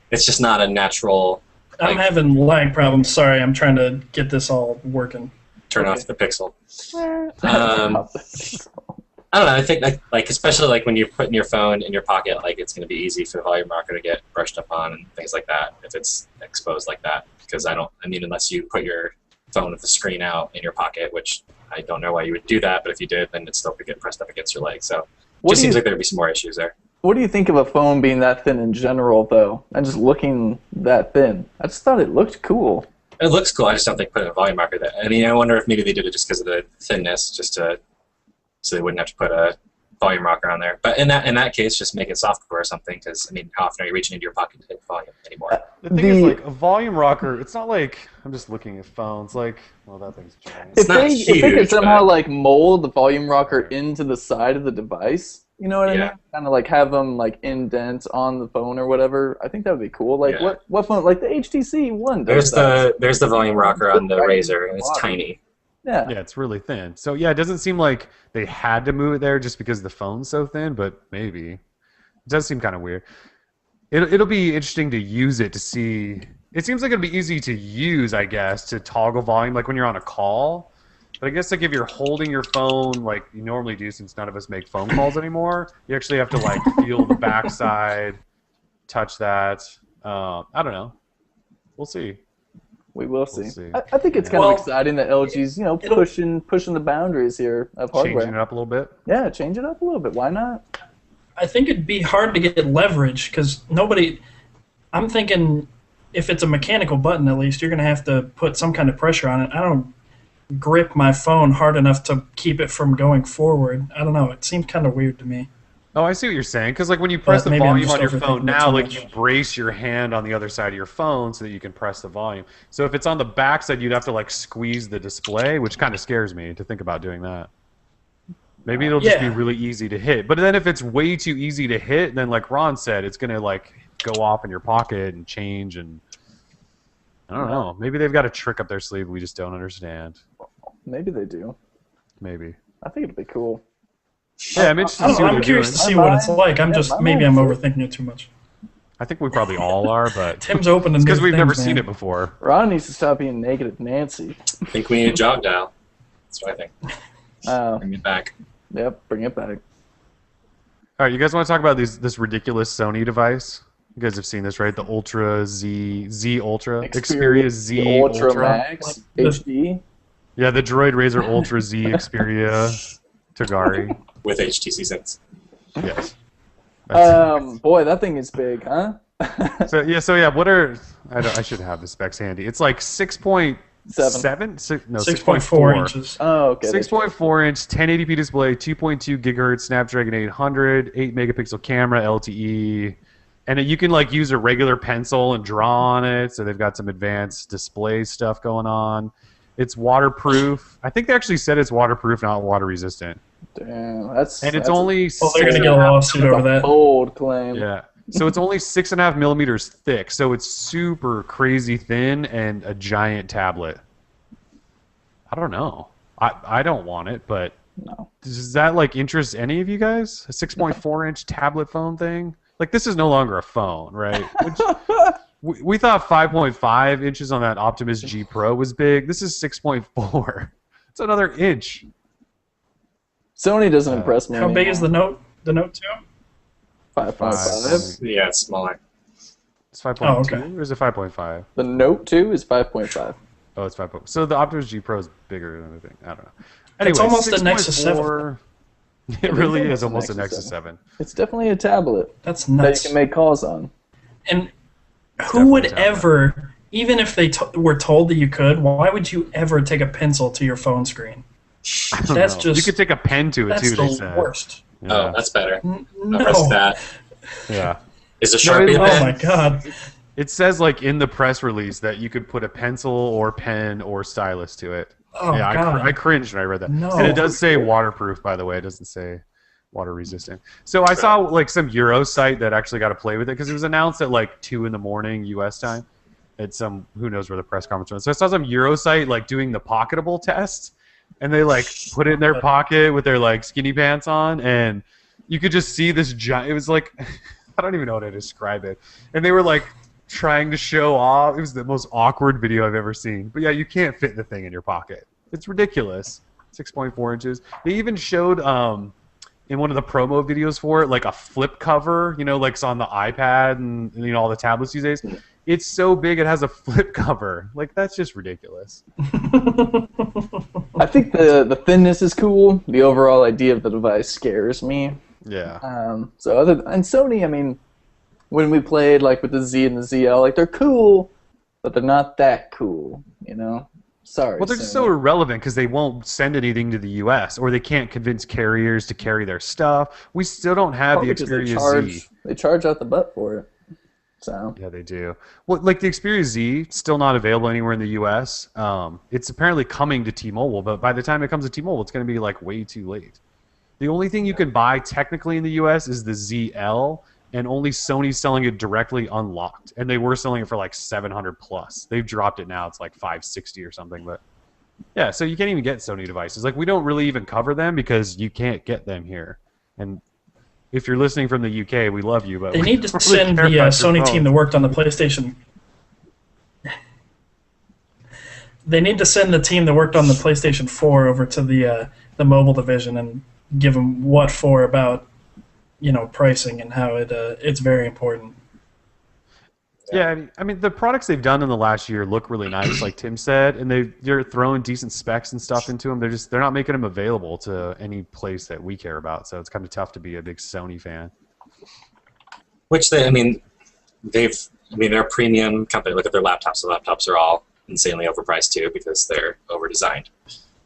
It's just not a natural I'm having lag problems. Sorry, I'm trying to get this all working. turn off the pixel. I don't know. I think like especially like when you're putting your phone in your pocket, like it's going to be easy for the volume rocker to get brushed up on and things like that if it's exposed like that. Because I mean, unless you put your phone with the screen out in your pocket, which I don't know why you would do that, but if you did, then it still could get pressed up against your leg. So it just seems like there'd be some more issues there. What do you think of a phone being that thin in general, though, and just looking that thin? I just thought it looked cool. It looks cool. I just don't think putting a volume rocker there. I mean, I wonder if maybe they did it just because of the thinness, so they wouldn't have to put a volume rocker on there. But in that case, just make it software or something. Because I mean, how often are you reaching into your pocket to take volume anymore? The thing is, like, a volume rocker, it's not like, I'm just looking at phones, like, well, that thing's giant. It's not If they could huge, somehow but- like mold the volume rocker into the side of the device, you know what I Yeah. mean? Kind of like have them like indent on the phone or whatever. I think that would be cool. Like Yeah. what phone? Like the HTC One does There's the volume rocker on the Razor, and it's tiny. Yeah. Yeah, it's really thin. So, yeah, it doesn't seem like they had to move it there just because the phone's so thin, but maybe. It does seem kind of weird. It'll be interesting to use it to see. It seems like it'll be easy to use, I guess, to toggle volume, like when you're on a call. But I guess like if you're holding your phone like you normally do, since none of us make phone calls anymore, you actually have to like feel the backside, touch that. I don't know. We'll see. We will see. We'll see. I think it's kind of exciting that LG's, pushing the boundaries here of hardware. Changing it up a little bit. Yeah, change it up a little bit. Why not? I think it'd be hard to get leverage because nobody. I'm thinking if it's a mechanical button, at least you're going to have to put some kind of pressure on it. I don't grip my phone hard enough to keep it from going forward. I don't know. It seems kind of weird to me. Oh, I see what you're saying. Because like when you press the maybe volume on your overthinking phone it now, too like much. you brace your hand on the other side of your phone so that you can press the volume. So if it's on the back side, you'd have to like squeeze the display, which kind of scares me to think about doing that. Maybe it'll just be really easy to hit. But then if it's way too easy to hit, then like Ron said, it's gonna like go off in your pocket and change, and I don't know. Maybe they've got a trick up their sleeve we just don't understand. Maybe they do. Maybe. I think it'd be cool. Yeah, I'm interested to see what I'm they're curious doing. to see what it's like. Maybe I'm overthinking it too much. I think we probably all are, but Tim's open to because new we've never things, seen man. it before. Ron needs to stop being negative Nancy. I think we need a jog dial. That's what I think. Bring it back. Yep, bring it back. All right, you guys want to talk about this ridiculous Sony device? You guys have seen this, right? The Ultra Z Ultra, Xperia Z Ultra Max HD. Yeah, the Droid Razor Ultra Z Xperia Tagari. With HTC Sense. Yes. Boy, that thing is big, huh? So yeah. What are I should have the specs handy. It's like 6.7, 6.4 inches. Oh, okay. 6.4 inch, 1080p display, 2.2 gigahertz Snapdragon 800, 8 megapixel camera, LTE, and you can like use a regular pencil and draw on it. So they've got some advanced display stuff going on. It's waterproof. I think they actually said it's waterproof, not water resistant. Damn, it's only. Well, they're gonna get a lawsuit over that. Bold claim. Yeah. So it's only 6.5 millimeters thick. So it's super crazy thin and a giant tablet. I don't know. I don't want it, but No. does that like interest any of you guys? A 6.4 inch tablet phone thing? Like this is no longer a phone, right? Which, we thought 5.5 inches on that Optimus G Pro was big. This is 6.4. It's another inch. Sony doesn't impress me How big is the Note? The Note 2? 5.5. Yeah, it's smaller. It's 5.2 Oh, okay. or is it 5.5? The Note 2 is 5.5. Oh, it's 5. So the Optimus G Pro is bigger than the thing. I don't know. Anyway, It's almost a Nexus 6.4 It really is almost almost a a Nexus Nexus 7. It's definitely a tablet That's that nuts. you can make calls on. And definitely who would a tablet. ever, even if they were told that you could, why would you ever take a pencil to your phone screen? I don't That's know. just- You could take a pen to it That's too. They the said. worst. Yeah. Oh, that's better. No. I'll risk that. Yeah. Is a No, Sharpie it- a Oh pen? my god. It says like in the press release that you could put a pencil or pen or stylus to it. Oh yeah, god. I cringed when I read that. No. And it does say waterproof, by the way. It doesn't say water resistant. So I saw like some Euro site that actually got to play with it because it was announced at like 2 in the morning U.S. time. At some who knows where the press conference was. So I saw some Euro site like doing the pocketable test, and they like put it in their pocket with their like skinny pants on, and you could just see this giant. It was like I don't even know how to describe it, and they were like trying to show off. It was the most awkward video I've ever seen. But yeah, you can't fit the thing in your pocket. It's ridiculous. 6.4 inches. They even showed in one of the promo videos for it like a flip cover, you know, like it's on the iPad and you know all the tablets these days. It's so big it has a flip cover. Like that's just ridiculous. I think the thinness is cool. The overall idea of the device scares me. Yeah. And Sony, I mean, when we played like with the Z and the ZL, like they're cool, but they're not that cool, you know. Sorry. Well, they're just Sony. so irrelevant because they won't send anything to the U.S. or they can't convince carriers to carry their stuff. We still don't have Probably the 'cause Xperia Z. they charge out the butt for it. So Yeah, they do. Well, like the Xperia Z, still not available anywhere in the U.S. It's apparently coming to T-Mobile, but by the time it comes to T-Mobile, it's going to be like way too late. The only thing you can buy technically in the U.S. is the ZL, and only Sony's selling it directly unlocked. And they were selling it for like 700 plus. They've dropped it now; it's like 560 or something. But yeah, so you can't even get Sony devices. Like we don't really even cover them because you can't get them here. And if you're listening from the UK, we love you, but They we need to don't really send care the about your Sony phone. team that worked on the PlayStation. They need to send the team that worked on the PlayStation 4 over to the mobile division and give them what for about pricing and how it's very important. Yeah, I mean the products they've done in the last year look really nice, like Tim said, and they're throwing decent specs and stuff into them. They're not making them available to any place that we care about, so it's kind of tough to be a big Sony fan. Which they're a premium company. Look at their laptops. The laptops are all insanely overpriced too because they're over-designed.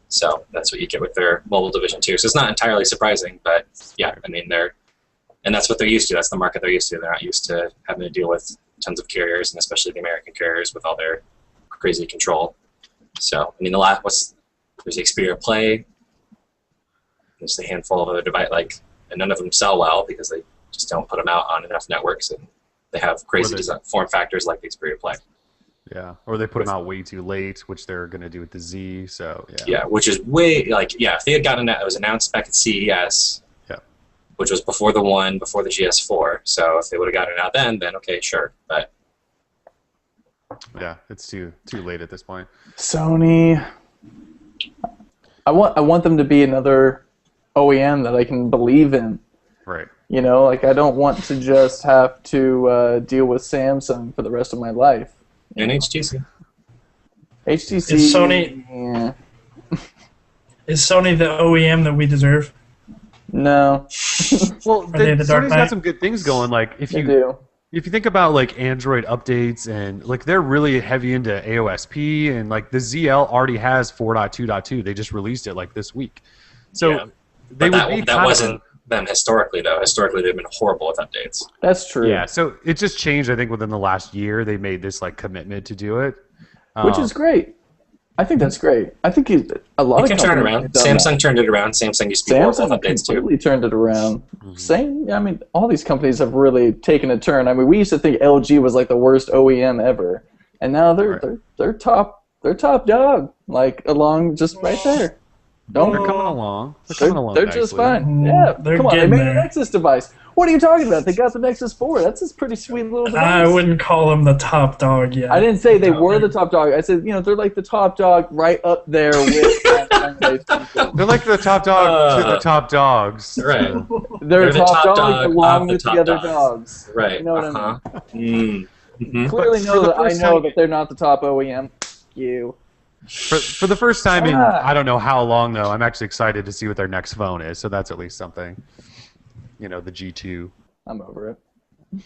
So that's what you get with their mobile division too. So it's not entirely surprising, but yeah, I mean and that's what they're used to. That's the market they're used to. They're not used to having to deal with tons of carriers, and especially the American carriers with all their crazy control. So I mean, there's the Xperia Play. There's a handful of other devices, and none of them sell well because they just don't put them out on enough networks, and they have crazy form factors like the Xperia Play. Yeah, or they put them out way too late, which they're going to do with the Z. So yeah. Yeah, which is way if they had gotten that, it was announced back at CES. Which was before the GS4. So if they would have gotten it out then okay, sure. But yeah, it's too late at this point. Sony, I want them to be another OEM that I can believe in. Right. I don't want to just have to deal with Samsung for the rest of my life. And HTC. HTC. Is Sony? Yeah. Is Sony the OEM that we deserve? No. Are Well, they the Dark Sony's Knight? got some good things going. Like if you think about Android updates and they're really heavy into AOSP and the ZL already has 4.2.2. They just released it this week. So that wasn't them historically though. Historically they've been horrible with updates. That's true. Yeah, so it just changed. I think within the last year they made this commitment to do it, which is great. I think that's great. I think a lot of companies turn it around. Samsung turned it around. Samsung used to be horrible with updates too. Completely turned it around. All these companies have really taken a turn. I mean, we used to think LG was the worst OEM ever, and now they're top dog, along just right there. They're coming along. They're just nicely. fine. Yeah, come on. They made there. an Nexus device. What are you talking about? They got the Nexus 4. That's a pretty sweet little device. I wouldn't call them the top dog yet. I didn't say they were the top dog. I said, they're the top dog right up there with Samsung. They're the top dog to the top dogs. Right. They're top dog along with the other dogs. Right. You know what I mean? Mm-hmm. Clearly know that I know that they're not the top OEM. You. For the first time in I don't know how long though, I'm actually excited to see what their next phone is. So that's at least something. The G2. I'm over it.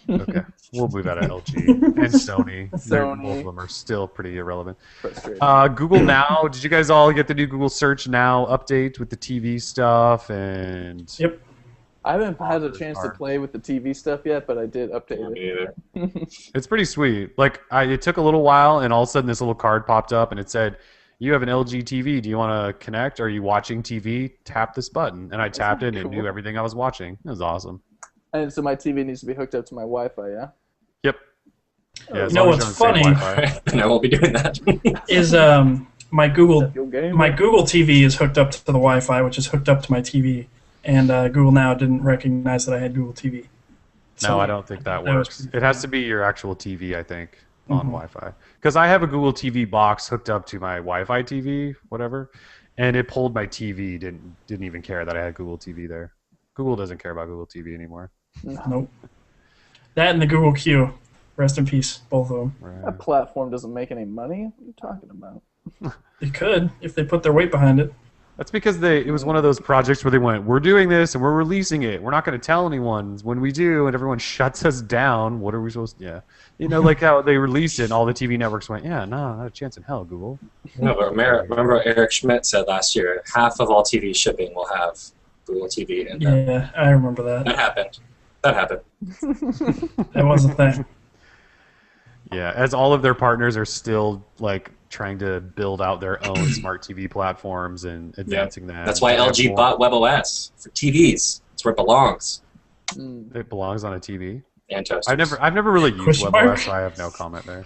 Okay, we'll leave that at LG and Sony. Sony. Both of them are still pretty irrelevant. Frustrating. Google Now. Did you guys all get the new Google Search Now update with the TV stuff and? Yep. I haven't had a chance to play with the TV stuff yet, but I did update it. It's pretty sweet. It took a little while, and all of a sudden this little card popped up, and it said, "You have an LG TV. Do you want to connect? Are you watching TV? Tap this button." And I tapped it, and it knew everything I was watching. It was awesome. And so my TV needs to be hooked up to my Wi-Fi, yeah? Yep. Yeah, what's funny and I won't be doing that. is my Google TV is hooked up to the Wi-Fi, which is hooked up to my TV, and Google Now didn't recognize that I had Google TV. No, I don't think that works. It has to be your actual TV, I think, on Wi-Fi. Because I have a Google TV box hooked up to my Wi-Fi TV, whatever, and it pulled my TV. Didn't even care that I had Google TV there. Google doesn't care about Google TV anymore. Nope. That and the Google Q. Rest in peace, both of them. Right. That platform doesn't make any money. What are you talking about? They could if they put their weight behind it. That's because it was one of those projects where they went, "We're doing this and we're releasing it. We're not going to tell anyone. When we do, and everyone shuts us down, what are we supposed to?" Yeah, like how they released it, and all the TV networks went, "Yeah, no, not a chance in hell, Google." No, but remember what Eric Schmidt said last year? Half of all TV shipping will have Google TV in them. Yeah, I remember that. That happened. That was a thing. Yeah, as all of their partners are still trying to build out their own smart TV platforms and advancing that. That's why LG bought WebOS for TVs. That's where it belongs. It belongs on a TV. And toasters. I've never really used Question WebOS, mark? so I have no comment there.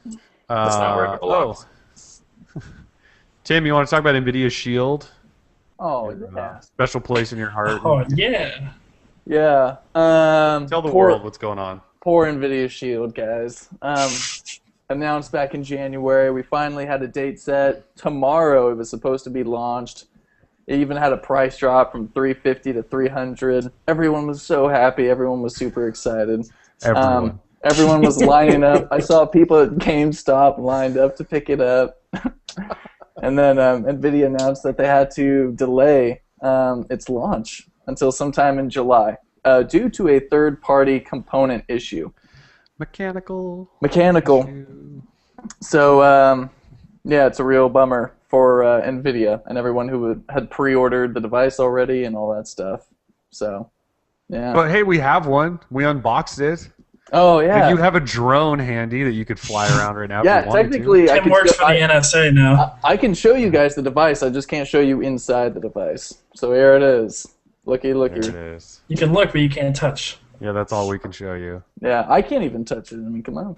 That's not where it belongs. Tim, you want to talk about Nvidia Shield? Oh, yeah. Special place in your heart. Oh yeah. Yeah. Tell the world what's going on. Poor Nvidia Shield, guys. announced back in January. We finally had a date set. Tomorrow it was supposed to be launched. It even had a price drop from $350 to $300. Everyone was so happy. Everyone was super excited. Everyone was lining up. I saw people at GameStop lined up to pick it up. And then Nvidia announced that they had to delay its launch until sometime in July due to a third-party component issue. Mechanical. So, yeah, it's a real bummer for Nvidia and everyone who had pre-ordered the device already and all that stuff. So, yeah. But hey, we have one. We unboxed it. Oh, yeah. Like, you have a drone handy that you could fly around right now. Yeah, if you wanted technically, to. I Tim works for the NSA now. I can show you guys the device. I just can't show you inside the device. So here it is. Looky, looky. There it is. You can look, but you can't touch. Yeah, that's all we can show you. Yeah, I can't even touch it. I mean, come on.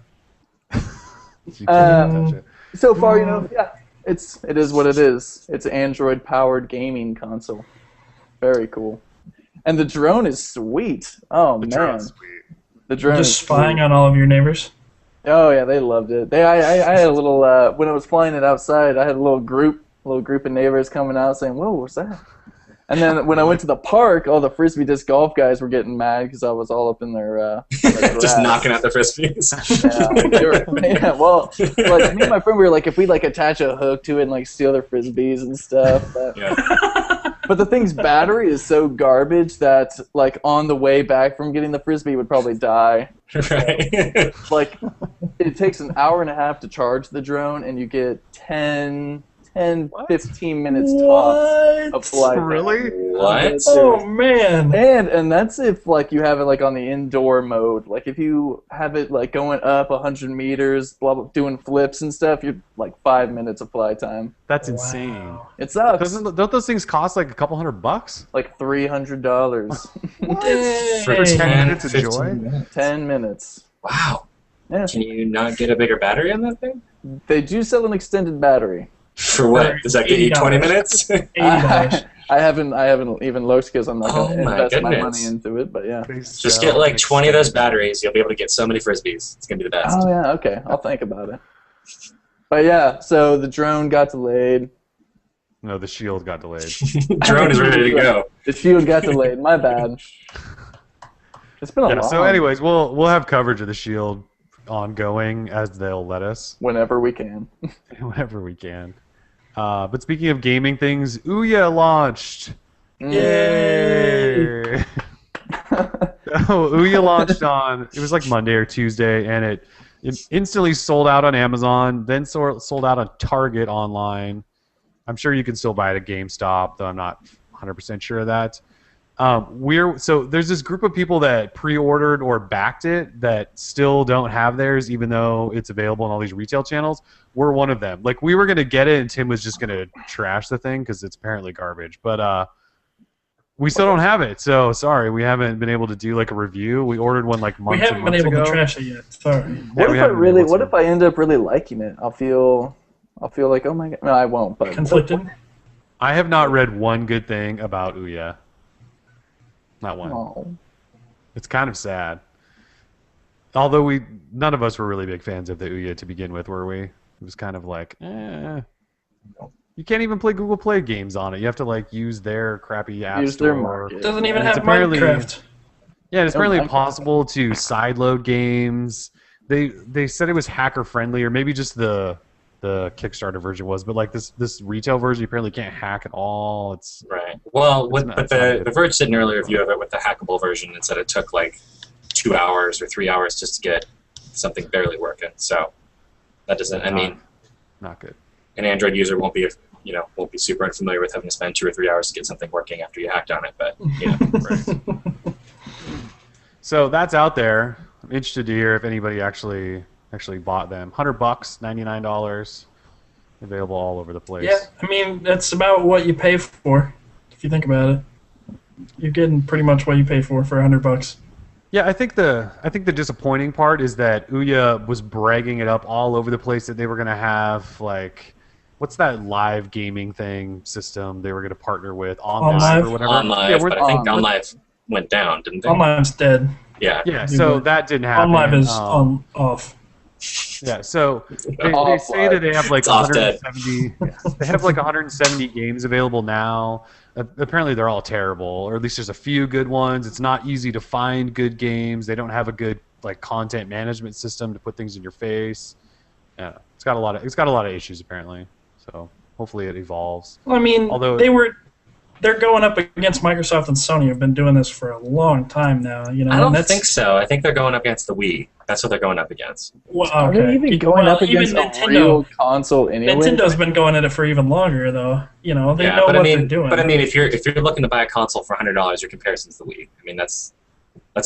You can't even touch it. So far, you know, yeah, it is what it is. It's an Android-powered gaming console. Very cool. And the drone is sweet. Oh, man. Drone's sweet. The drone Just is spying sweet. on all of your neighbors. Oh, yeah, they loved it. I had a little, when I was flying it outside, I had a little group of neighbors coming out saying, whoa, what's that? And then when I went to the park, all the Frisbee disc golf guys were getting mad because I was all up in their just knocking out the frisbees. Yeah, well, like, me and my friend, we were like, if we like attach a hook to it and like steal their Frisbees and stuff. But the thing's battery is so garbage that like on the way back from getting the Frisbee it would probably die. Right. Like, it takes an hour and a half to charge the drone, and you get 15 minutes tops of flight. Really? What? Oh man! And that's if like you have it like on the indoor mode. Like if you have it like going up 100 meters, blah, blah, doing flips and stuff, you're like 5 minutes of flight time. That's insane. It sucks. Don't those things cost like a couple $100? Like $300. For 10 10 minutes of 15 joy? minutes. 10 minutes. Wow. Yeah. Can you not get a bigger battery on that thing? They do sell an extended battery. For what? Does that get you 20 minutes? $80. I haven't even looked because I'm not going to Oh my invest my goodness. money into it. But yeah. Just get like 20 of those batteries. You'll be able to get so many Frisbees. It's going to be the best. Oh yeah. Okay. I'll think about it. But yeah. So the drone got delayed. No, the shield got delayed. Drone is ready to go. The shield got delayed. My bad. It's been a long. So anyways, we'll have coverage of the shield ongoing as they'll let us. Whenever we can. Whenever we can. But speaking of gaming things, Ouya launched. Yay! Ouya launched on, it was like Monday or Tuesday, and it instantly sold out on Amazon, then sold out on Target online. I'm sure you can still buy it at GameStop, though I'm not 100% sure of that. So there's this group of people that pre-ordered or backed it that still don't have theirs, even though it's available on all these retail channels. We're one of them. Like, we were gonna get it, and Tim was just gonna trash the thing because it's apparently garbage. But we still don't have it. So sorry, we haven't been able to do like a review. We ordered one like months. We haven't been able to trash it yet. Sorry. What if I end up really liking it? I'll feel like, oh my god. No, I won't. But Conflicted. I have not read one good thing about Ouya. Not one. Oh. It's kind of sad. Although none of us were really big fans of the Ouya to begin with, were we? It was kind of like, You can't even play Google Play games on it. You have to like use their crappy app store. Their market. It doesn't even have apparently, Minecraft. Yeah, it's apparently impossible to sideload games. They said it was hacker friendly, or maybe just the Kickstarter version was, but like this retail version, you apparently can't hack at all. It's right. Well, but the Verge did an early review of it with the hackable version and said it took like 2 hours or 3 hours just to get something barely working. So that doesn't. I mean, not good. An Android user won't be super unfamiliar with having to spend 2 or 3 hours to get something working after you hacked on it. But right. So that's out there. I'm interested to hear if anybody actually bought them. $100, $99, available all over the place. Yeah, I mean that's about what you pay for. If you think about it, you're getting pretty much what you pay for $100. Yeah, I think the disappointing part is that Ouya was bragging it up all over the place that they were gonna have like, what's that live gaming thing system they were gonna partner with, OnLive or whatever. OnLive, but I think OnLive went down, didn't they? OnLive's dead. Yeah. Yeah. So that didn't happen. OnLive is off. Yeah, so they say that they have like It's off dead. 170. They have like 170 games available now. Apparently, they're all terrible, or at least there's a few good ones. It's not easy to find good games. They don't have a good like content management system to put things in your face. Yeah, it's got a lot of issues apparently. So hopefully it evolves. Well, I mean, although they're going up against Microsoft and Sony. Have been doing this for a long time now. You know, I don't think so. I think they're going up against the Wii. That's what they're going up against. Well, Are they even going up against a real console anyway? Nintendo been going at it for even longer, though. You know, they know what they're doing. But I mean, if you're looking to buy a console for $100, your comparison's the Wii. I mean, let's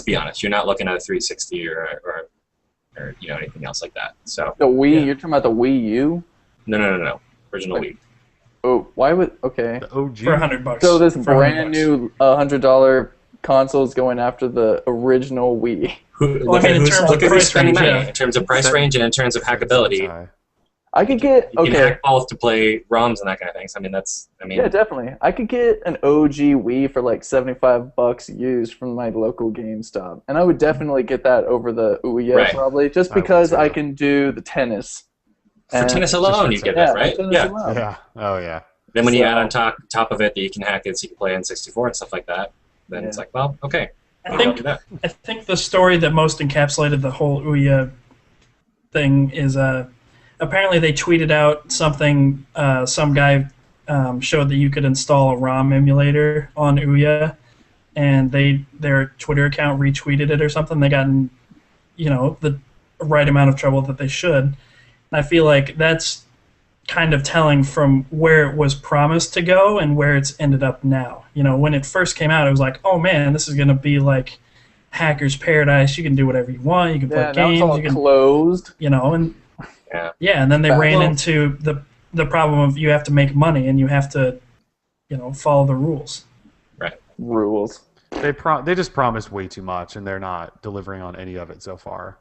be honest. You're not looking at a 360 or you know, anything else like that. So the Wii. You're talking about the Wii U? No. Original Wii. Oh, why would the OG for $100? So this brand new $100 console is going after the original Wii. Look at who's spending money in terms of price range and in terms of hackability. I could get You can hack both to play ROMs and that kind of things. I mean, yeah, definitely. I could get an OG Wii for like $75 used from my local GameStop, and I would definitely get that over the Ouya probably, just because I can do the tennis. For tennis alone, you get that, right? Yeah. Oh yeah. Then when you add on top of it that you can hack it so you can play N64 and stuff like that, then it's like, well, okay. I think the story that most encapsulated the whole Ouya thing is apparently they tweeted out something. Some guy showed that you could install a ROM emulator on Ouya, and their Twitter account retweeted it or something. They got in, the right amount of trouble that they should. And I feel like that's kind of telling from where it was promised to go and where it's ended up now. When it first came out, it was like, oh man, this is going to be like hacker's paradise. You can do whatever you want. You can play games. Now it's all closed. And and then they ran into the problem of you have to make money and you have to, follow the rules. Right. Rules. They just promised way too much, and they're not delivering on any of it so far.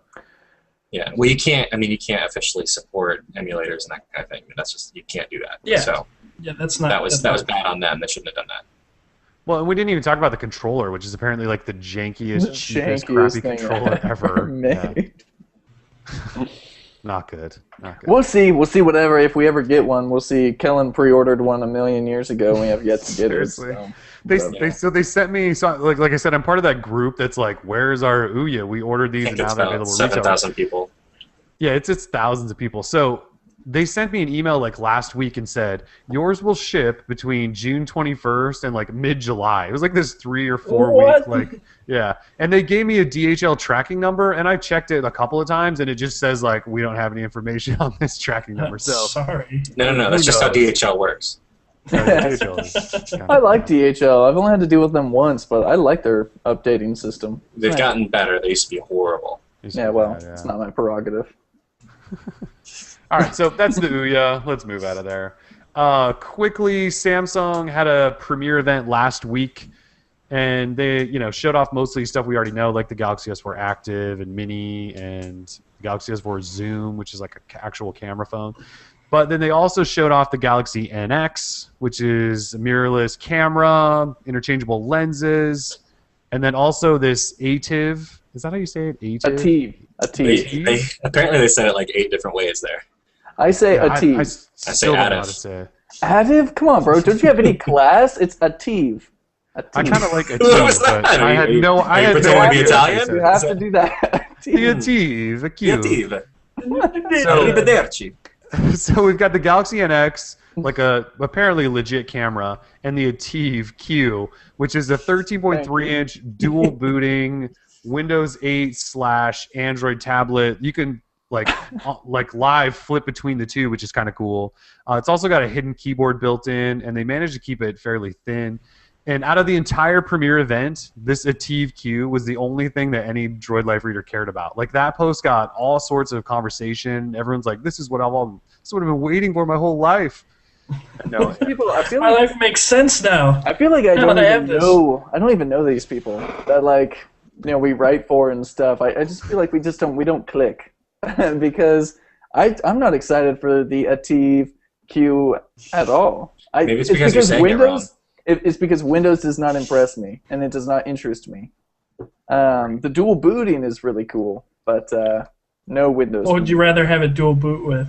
Yeah, well, you can't officially support emulators and that kind of thing. That's just, you can't do that. Yeah. So that's not. That was bad on them. They shouldn't have done that. Well, and we didn't even talk about the controller, which is apparently like the jankiest, cheapest, crappy controller ever made. Yeah. Not good. We'll see. Whatever. If we ever get one, we'll see. Kellen pre-ordered one 1,000,000 years ago, and we have yet to get it. So. They sent me, like I said, I'm part of that group that's like, where's our Ouya? We ordered these and now they're available. 7,000 people. Yeah, it's thousands of people. So they sent me an email like last week and said, yours will ship between June 21st and like mid-July. It was like this 3 or 4 week, and they gave me a DHL tracking number, and I checked it a couple of times, and it just says like, we don't have any information on this tracking number. So sorry. No, that's just how DHL works. I like DHL. I've only had to deal with them once, but I like their updating system. They've gotten better. They used to be horrible. It's not my prerogative. All right, so that's the Ouya. Let's move out of there. Quickly, Samsung had a premiere event last week, and they showed off mostly stuff we already know, like the Galaxy S4 Active and Mini and the Galaxy S4 Zoom, which is like an actual camera phone. But then they also showed off the Galaxy NX, which is a mirrorless camera, interchangeable lenses, and then also this ATIV. Is that how you say it? ATIV. ATIV. Apparently they said it like 8 different ways there. I say ATIV. I say ATIV. ATIV? Come on, bro. Don't you have any class? It's ATIV. I kind of like ATIV, but I had no idea. To be Italian? You have to do that. The ATIV. ATIV. So we've got the Galaxy NX, like a apparently legit camera, and the ATIV Q, which is a 13.3-inch dual booting Windows 8/Android tablet. You can like live flip between the two, which is kind of cool. It's also got a hidden keyboard built in, and they managed to keep it fairly thin. And out of the entire premiere event, this ATIV Q was the only thing that any Droid Life reader cared about. Like, that post got all sorts of conversation. Everyone's like, "This is what I've been waiting for my whole life." No, my life makes sense now. I feel like I don't even know these people that we write for and stuff. I just feel like we don't click because I'm not excited for the ATIV Q at all. Maybe it's because you're saying Windows. it wrong. It's because Windows does not impress me, and it does not interest me. The dual booting is really cool, but No Windows. What would you rather have a dual boot with?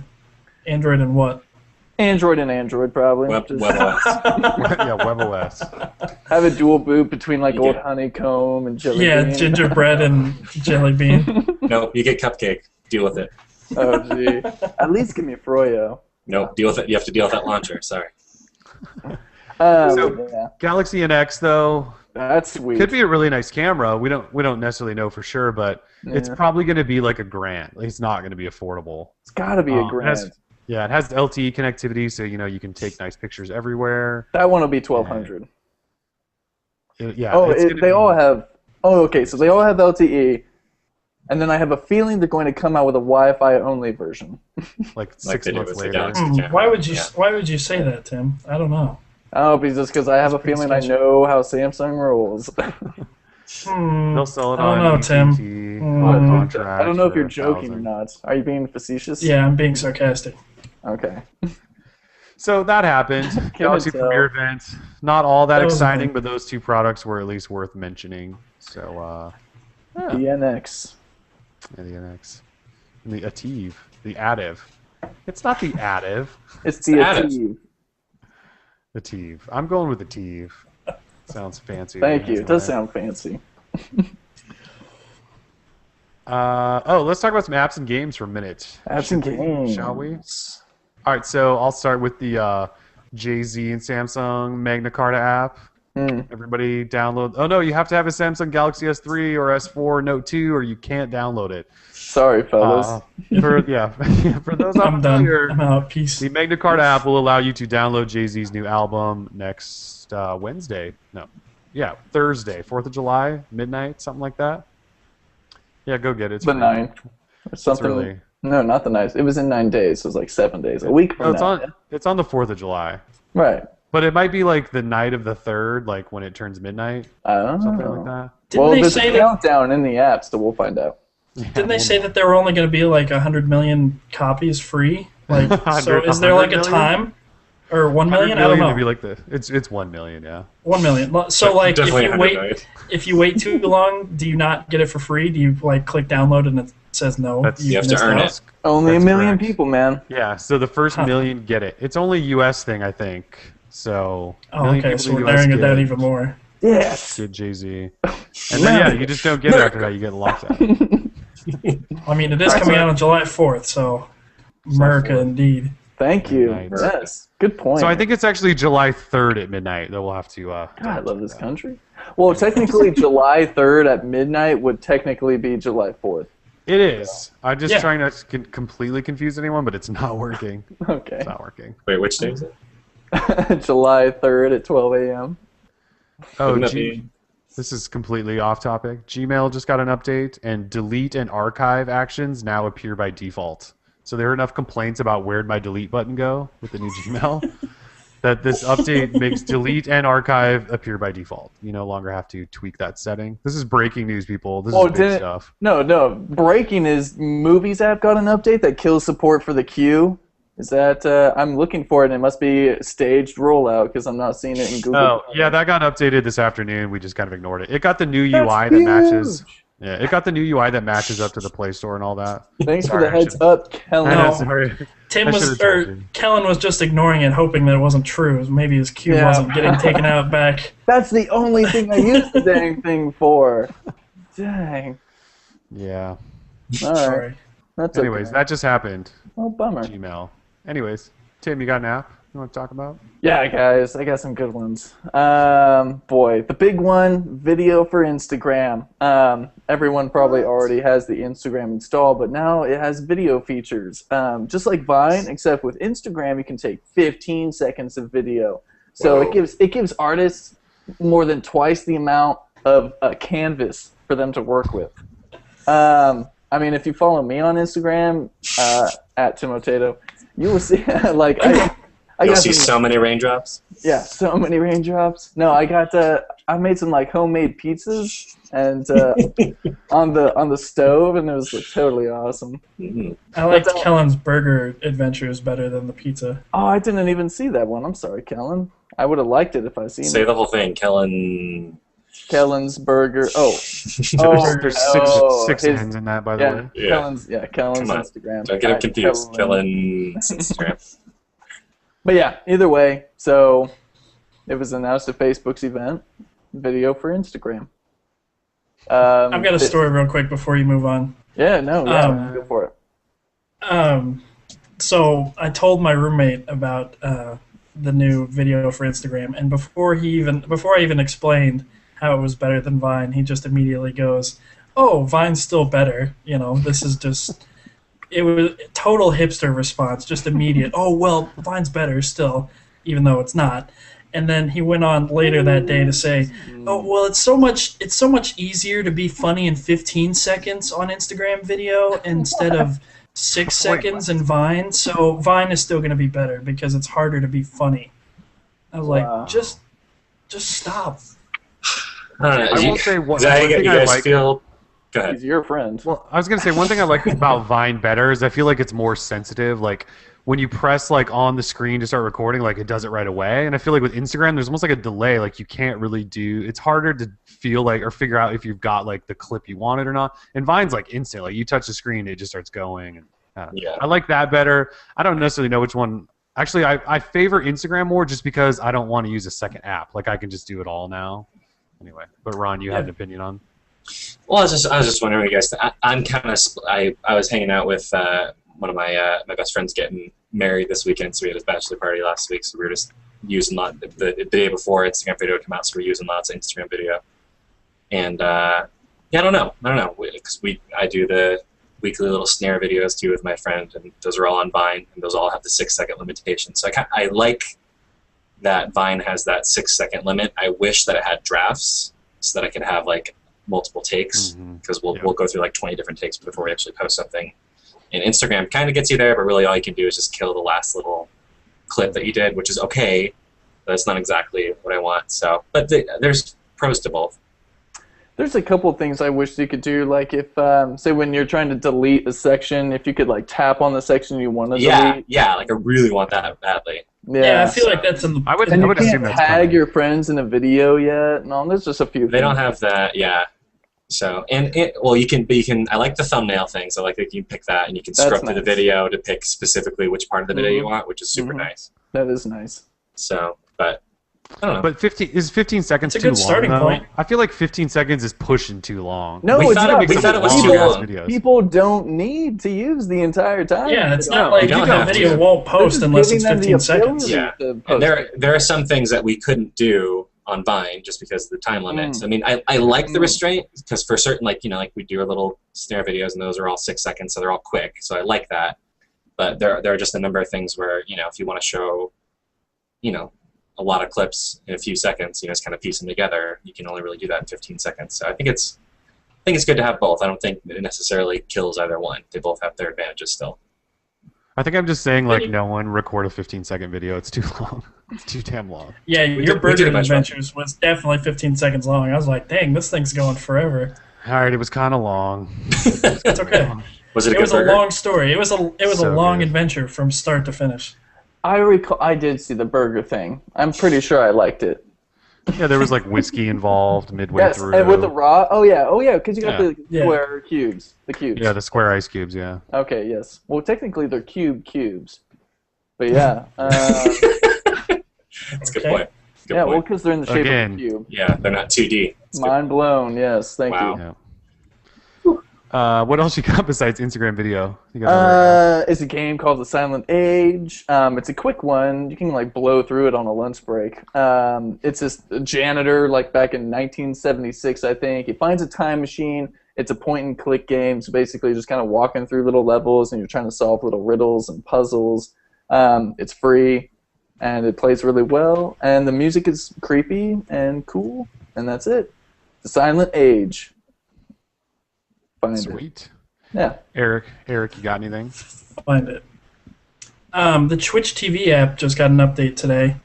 Android and what? Android and Android, probably. WebOS. Yeah, WebOS. Have a dual boot between like You old get- honeycomb and jelly Yeah, bean. gingerbread and jelly bean. No, you get Cupcake. Deal with it. Oh, gee. At least give me Froyo. No, deal with it. You have to deal with that launcher. Sorry. Yeah, Galaxy NX though that's sweet. could be a really nice camera. We don't necessarily know for sure, but it's Yeah. probably going to be like a grand. It's not going to be affordable. It's got to be a It grand. has LTE connectivity, so you can take nice pictures everywhere. That one will be 1200. Yeah. Oh, it's gonna they be- all have. Oh, okay. So they all have LTE, and then I have a feeling they're going to come out with a Wi-Fi only version. like Like 6 they do months with the later. Galaxy. camera. Why would you? Yeah. Why would you say that, Tim? I don't know. Oh, because I have a pretty feeling I sketchy. know how Samsung rolls. They'll sell it I don't on know, Tim. AT&T, Mm. on contract I don't know if for you're joking or 1,000. not. Are you being facetious? Yeah, I'm being sarcastic. Okay. So that happened. Galaxy tell. Premiere event. Not all that That was exciting, fun. but those two products were at least worth mentioning. So, DNX. yeah, the NX. And the Ativ. The Addiv. It's not the Addiv. It's the Addis. Ativ. The Ativ. I'm going with the Ativ. Sounds fancy. Thank you. It does That's sound fancy. let's talk about some apps and games for a minute. Apps and games. Shall we? All right, so I'll start with the Jay-Z and Samsung Magna Carta app. Everybody download. Oh no, you have to have a Samsung Galaxy S3 or S4 Note 2, or you can't download it. Sorry, fellas. For those I'm done. unfamiliar, I'm out. Peace. the Magna Carta app will allow you to download Jay-Z's new album next Wednesday. No, yeah, Thursday, 4th of July, midnight, something like that. Yeah, go get it. It's the free. 9th. Or something. really- No, not the 9th. It was in 9 days. So it was like 7 days. A week No, from it's now. on. It's on the 4th of July. Right. But it might be like the night of the 3rd, like when it turns midnight, Oh. something like that. Didn't Well, they there's say a that? countdown in the app, so we'll find out. Didn't they say that there were only going to be like 100 million copies free? Like, so 100 is there like a 100 time? Or 1 million? I 100 don't million know. would be like it's 1 million, yeah. 1 million. So like, if Definitely you 100 wait, million. if you wait too long, do you not get it for free? Do you like click download and it says no? You have to missed earn out? it. Only That's a million correct. people, man. Yeah, so the first million get it. It's only a US thing, I think. So Oh, million okay. people So in we're the US narrowing it get down even more. Yes. Get Jay-Z. And then yeah, you just don't get it after that, you get locked out. I mean, it is coming out on July 4th, so America 4th. indeed. Thank you. Midnight. Yes. Good point. So I think it's actually July 3rd at midnight that we'll have to God, I love double this check country. Well, technically, July 3rd at midnight would technically be July 4th. that. It is. I'm just Yeah. trying not to completely confuse anyone, but it's not working. Okay. It's not working. Wait, which day is it? July 3rd at 12 a.m. Oh, Wouldn't that be- this is completely off topic. Gmail just got an update, and delete and archive actions now appear by default. So there are enough complaints about where'd my delete button go with the new Gmail that this update makes delete and archive appear by default. You no longer have to tweak that setting. This is breaking news, people. This Oh, is big didn't- stuff. No. Breaking is Movies app got an update that kills support for the queue. Is that I'm looking for it, and it must be a staged rollout because I'm not seeing it in Google. Oh, yeah, that got updated this afternoon. We just kind of ignored it. It got the new That's UI that matches. huge. Yeah, it got the new UI that matches up to the Play Store and all that. Thanks Sorry, for the I heads should- up, Kellen. I know, No. sorry. Tim I was, should've told or you. Kellen was just ignoring it, hoping that it wasn't true. Maybe his cue Yeah. wasn't getting taken out back. That's the only thing I use the dang thing for. Dang. Yeah. All right. Sorry. That's Anyways, okay. that just happened. Oh, bummer. Gmail. Anyways, Tim, you got an app you want to talk about? Yeah, guys, I got some good ones. Boy, the big one, video for Instagram. Everyone probably already has the Instagram installed, but now it has video features. Just like Vine, except with Instagram, you can take 15 seconds of video. So Whoa. it gives artists more than twice the amount of a canvas for them to work with. I mean, if you follow me on Instagram, at Timotato, you will see like I You'll got see some- so many raindrops. yeah, so many raindrops. No, I made some like homemade pizzas and on the stove, and it was like, totally awesome. Mhm. I liked But, Kellen's burger adventures better than the pizza. Oh, I didn't even see that one. I'm sorry, Kellen. I would have liked it if I seen Say it. the whole thing, Kellen. Kellen's Burger. Oh, There's six N's in that, by the way. Yeah. Kellen's Instagram. Don't get him confused. Kellen's Instagram. But yeah, either way, so it was announced at Facebook's event, video for Instagram. I've got a story real quick before you move on. Yeah, go for it. So I told my roommate about the new video for Instagram, and before I even explained how it was better than Vine, he just immediately goes, "Oh, Vine's still better. This is just." It was a total hipster response, just immediate. Oh well, Vine's better still, even though it's not. And then he went on later that day to say, "Oh well, it's so much easier to be funny in 15 seconds on Instagram video instead of 6 seconds in Vine. So Vine is still going to be better because it's harder to be funny." I was like, just stop. I don't know. I will say one thing you I guys like. feel. Go ahead. He's your friend. Well, I was gonna say one thing I like about Vine better is I feel like it's more sensitive. Like when you press like on the screen to start recording, like it does it right away. And I feel like with Instagram, there's almost like a delay. Like you can't really do. It's harder to feel like or figure out if you've got like the clip you wanted or not. And Vine's like instant. Like you touch the screen, it just starts going. And Yeah. I like that better. I don't necessarily know which one. Actually, I favor Instagram more just because I don't want to use a second app. Like I can just do it all now. Anyway, but Ron, you have an opinion on? Well, I was just wondering what you guys. I'm kind of. I was hanging out with one of my best friends getting married this weekend, so we had his bachelor party last week. So we were just using the day before Instagram video would come out, so we're using lots of Instagram video. And I don't know, because I do the weekly little snare videos too with my friend, and those are all on Vine, and those all have the 6-second limitation. So I like that Vine has that 6-second limit. I wish that it had drafts so that I could have like multiple takes, because we'll go through like 20 different takes before we actually post something. And Instagram kind of gets you there, but really all you can do is just kill the last little clip that you did, which is okay, but it's not exactly what I want. So, but there's pros to both. There's a couple things I wish you could do, like if, say when you're trying to delete a section, if you could like tap on the section you want to delete. Yeah, like I really want that badly. Yeah, I feel like that's in the... I would and you assume can't that's tag coming. your friends in a video yet. No, there's just a few They don't have that, yeah. So, you can, I like the thumbnail things. I like that you can pick that and you can scrub through the video to pick specifically which part of the video you want, which is super nice. That is nice. So, but I don't know. But 15 seconds It's a too good long, starting though? point. I feel like 15 seconds is pushing too long. No, We it's thought not. it- we thought it was People- too long. Videos. People don't need to use the entire time. Yeah, it's They not don't. like You don't the have video to. won't They're post just unless giving it's them the 15 seconds. ability Yeah. to And post it. there are some things that we couldn't do on Vine just because of the time limits. I mean, I like the restraint because for certain, like we do our little snare videos and those are all 6 seconds, so they're all quick. So I like that. But there are just a number of things where if you want to show, a lot of clips in a few seconds, just kind of piece them together, you can only really do that in 15 seconds. So I think it's good to have both. I don't think it necessarily kills either one. They both have their advantages still. I think I'm just saying, like, no one record a 15-second video. It's too long. It's too damn long. Yeah, We your did Burger a bunch of Adventures was definitely 15 seconds long. I was like, dang, this thing's going forever. All right, it was kind of long. It's okay. Was it a It good was a burger? long story. It was a So long good. adventure from start to finish. I did see the burger thing. I'm pretty sure I liked it. Yeah, there was like whiskey involved midway Yes, through. and with the raw. Oh yeah, because you got the Yeah. square cubes. The cubes. Yeah, the square ice cubes. Yeah. Okay, yes. Well, technically they're cubes. But yeah. That's a good Okay. point. Good Yeah, well, point. because they're in the shape Again. of a cube. Yeah, they're not 2D. It's good. Mind blown. Yes, thank Wow. you. Yeah. What else you got besides Instagram video? You got It's a game called The Silent Age. It's a quick one. You can like blow through it on a lunch break. It's just a janitor, like back in 1976, I think. He finds a time machine. It's a point-and-click game, so basically just kind of walking through little levels, and you're trying to solve little riddles and puzzles. It's free, and it plays really well, and the music is creepy and cool, and that's it. The Silent Age. Find it. Sweet. Yeah. Eric, you got anything? Find it. The Twitch TV app just got an update today.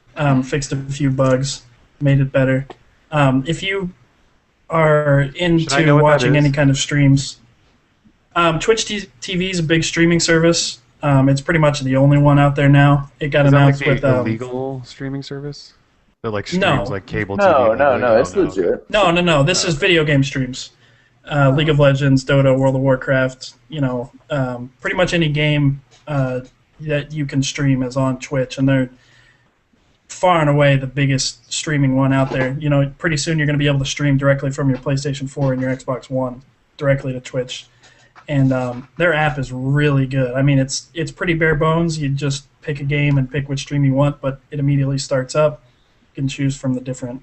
Fixed a few bugs, made it better. If you are Should I know into what that watching is? any kind of streams, Twitch TV is a big streaming service. It's pretty much the only one out there now. It got Is that like announced the with illegal streaming service? that like streams No. like cable No, TV? no, it's legit. No. This is video game streams. League of Legends, Dota, World of Warcraft. Pretty much any game that you can stream is on Twitch, and they're far and away the biggest streaming one out there. Pretty soon you're going to be able to stream directly from your PlayStation 4 and your Xbox One directly to Twitch. And their app is really good. I mean, it's pretty bare bones. You just pick a game and pick which stream you want, but it immediately starts up. You can choose from the different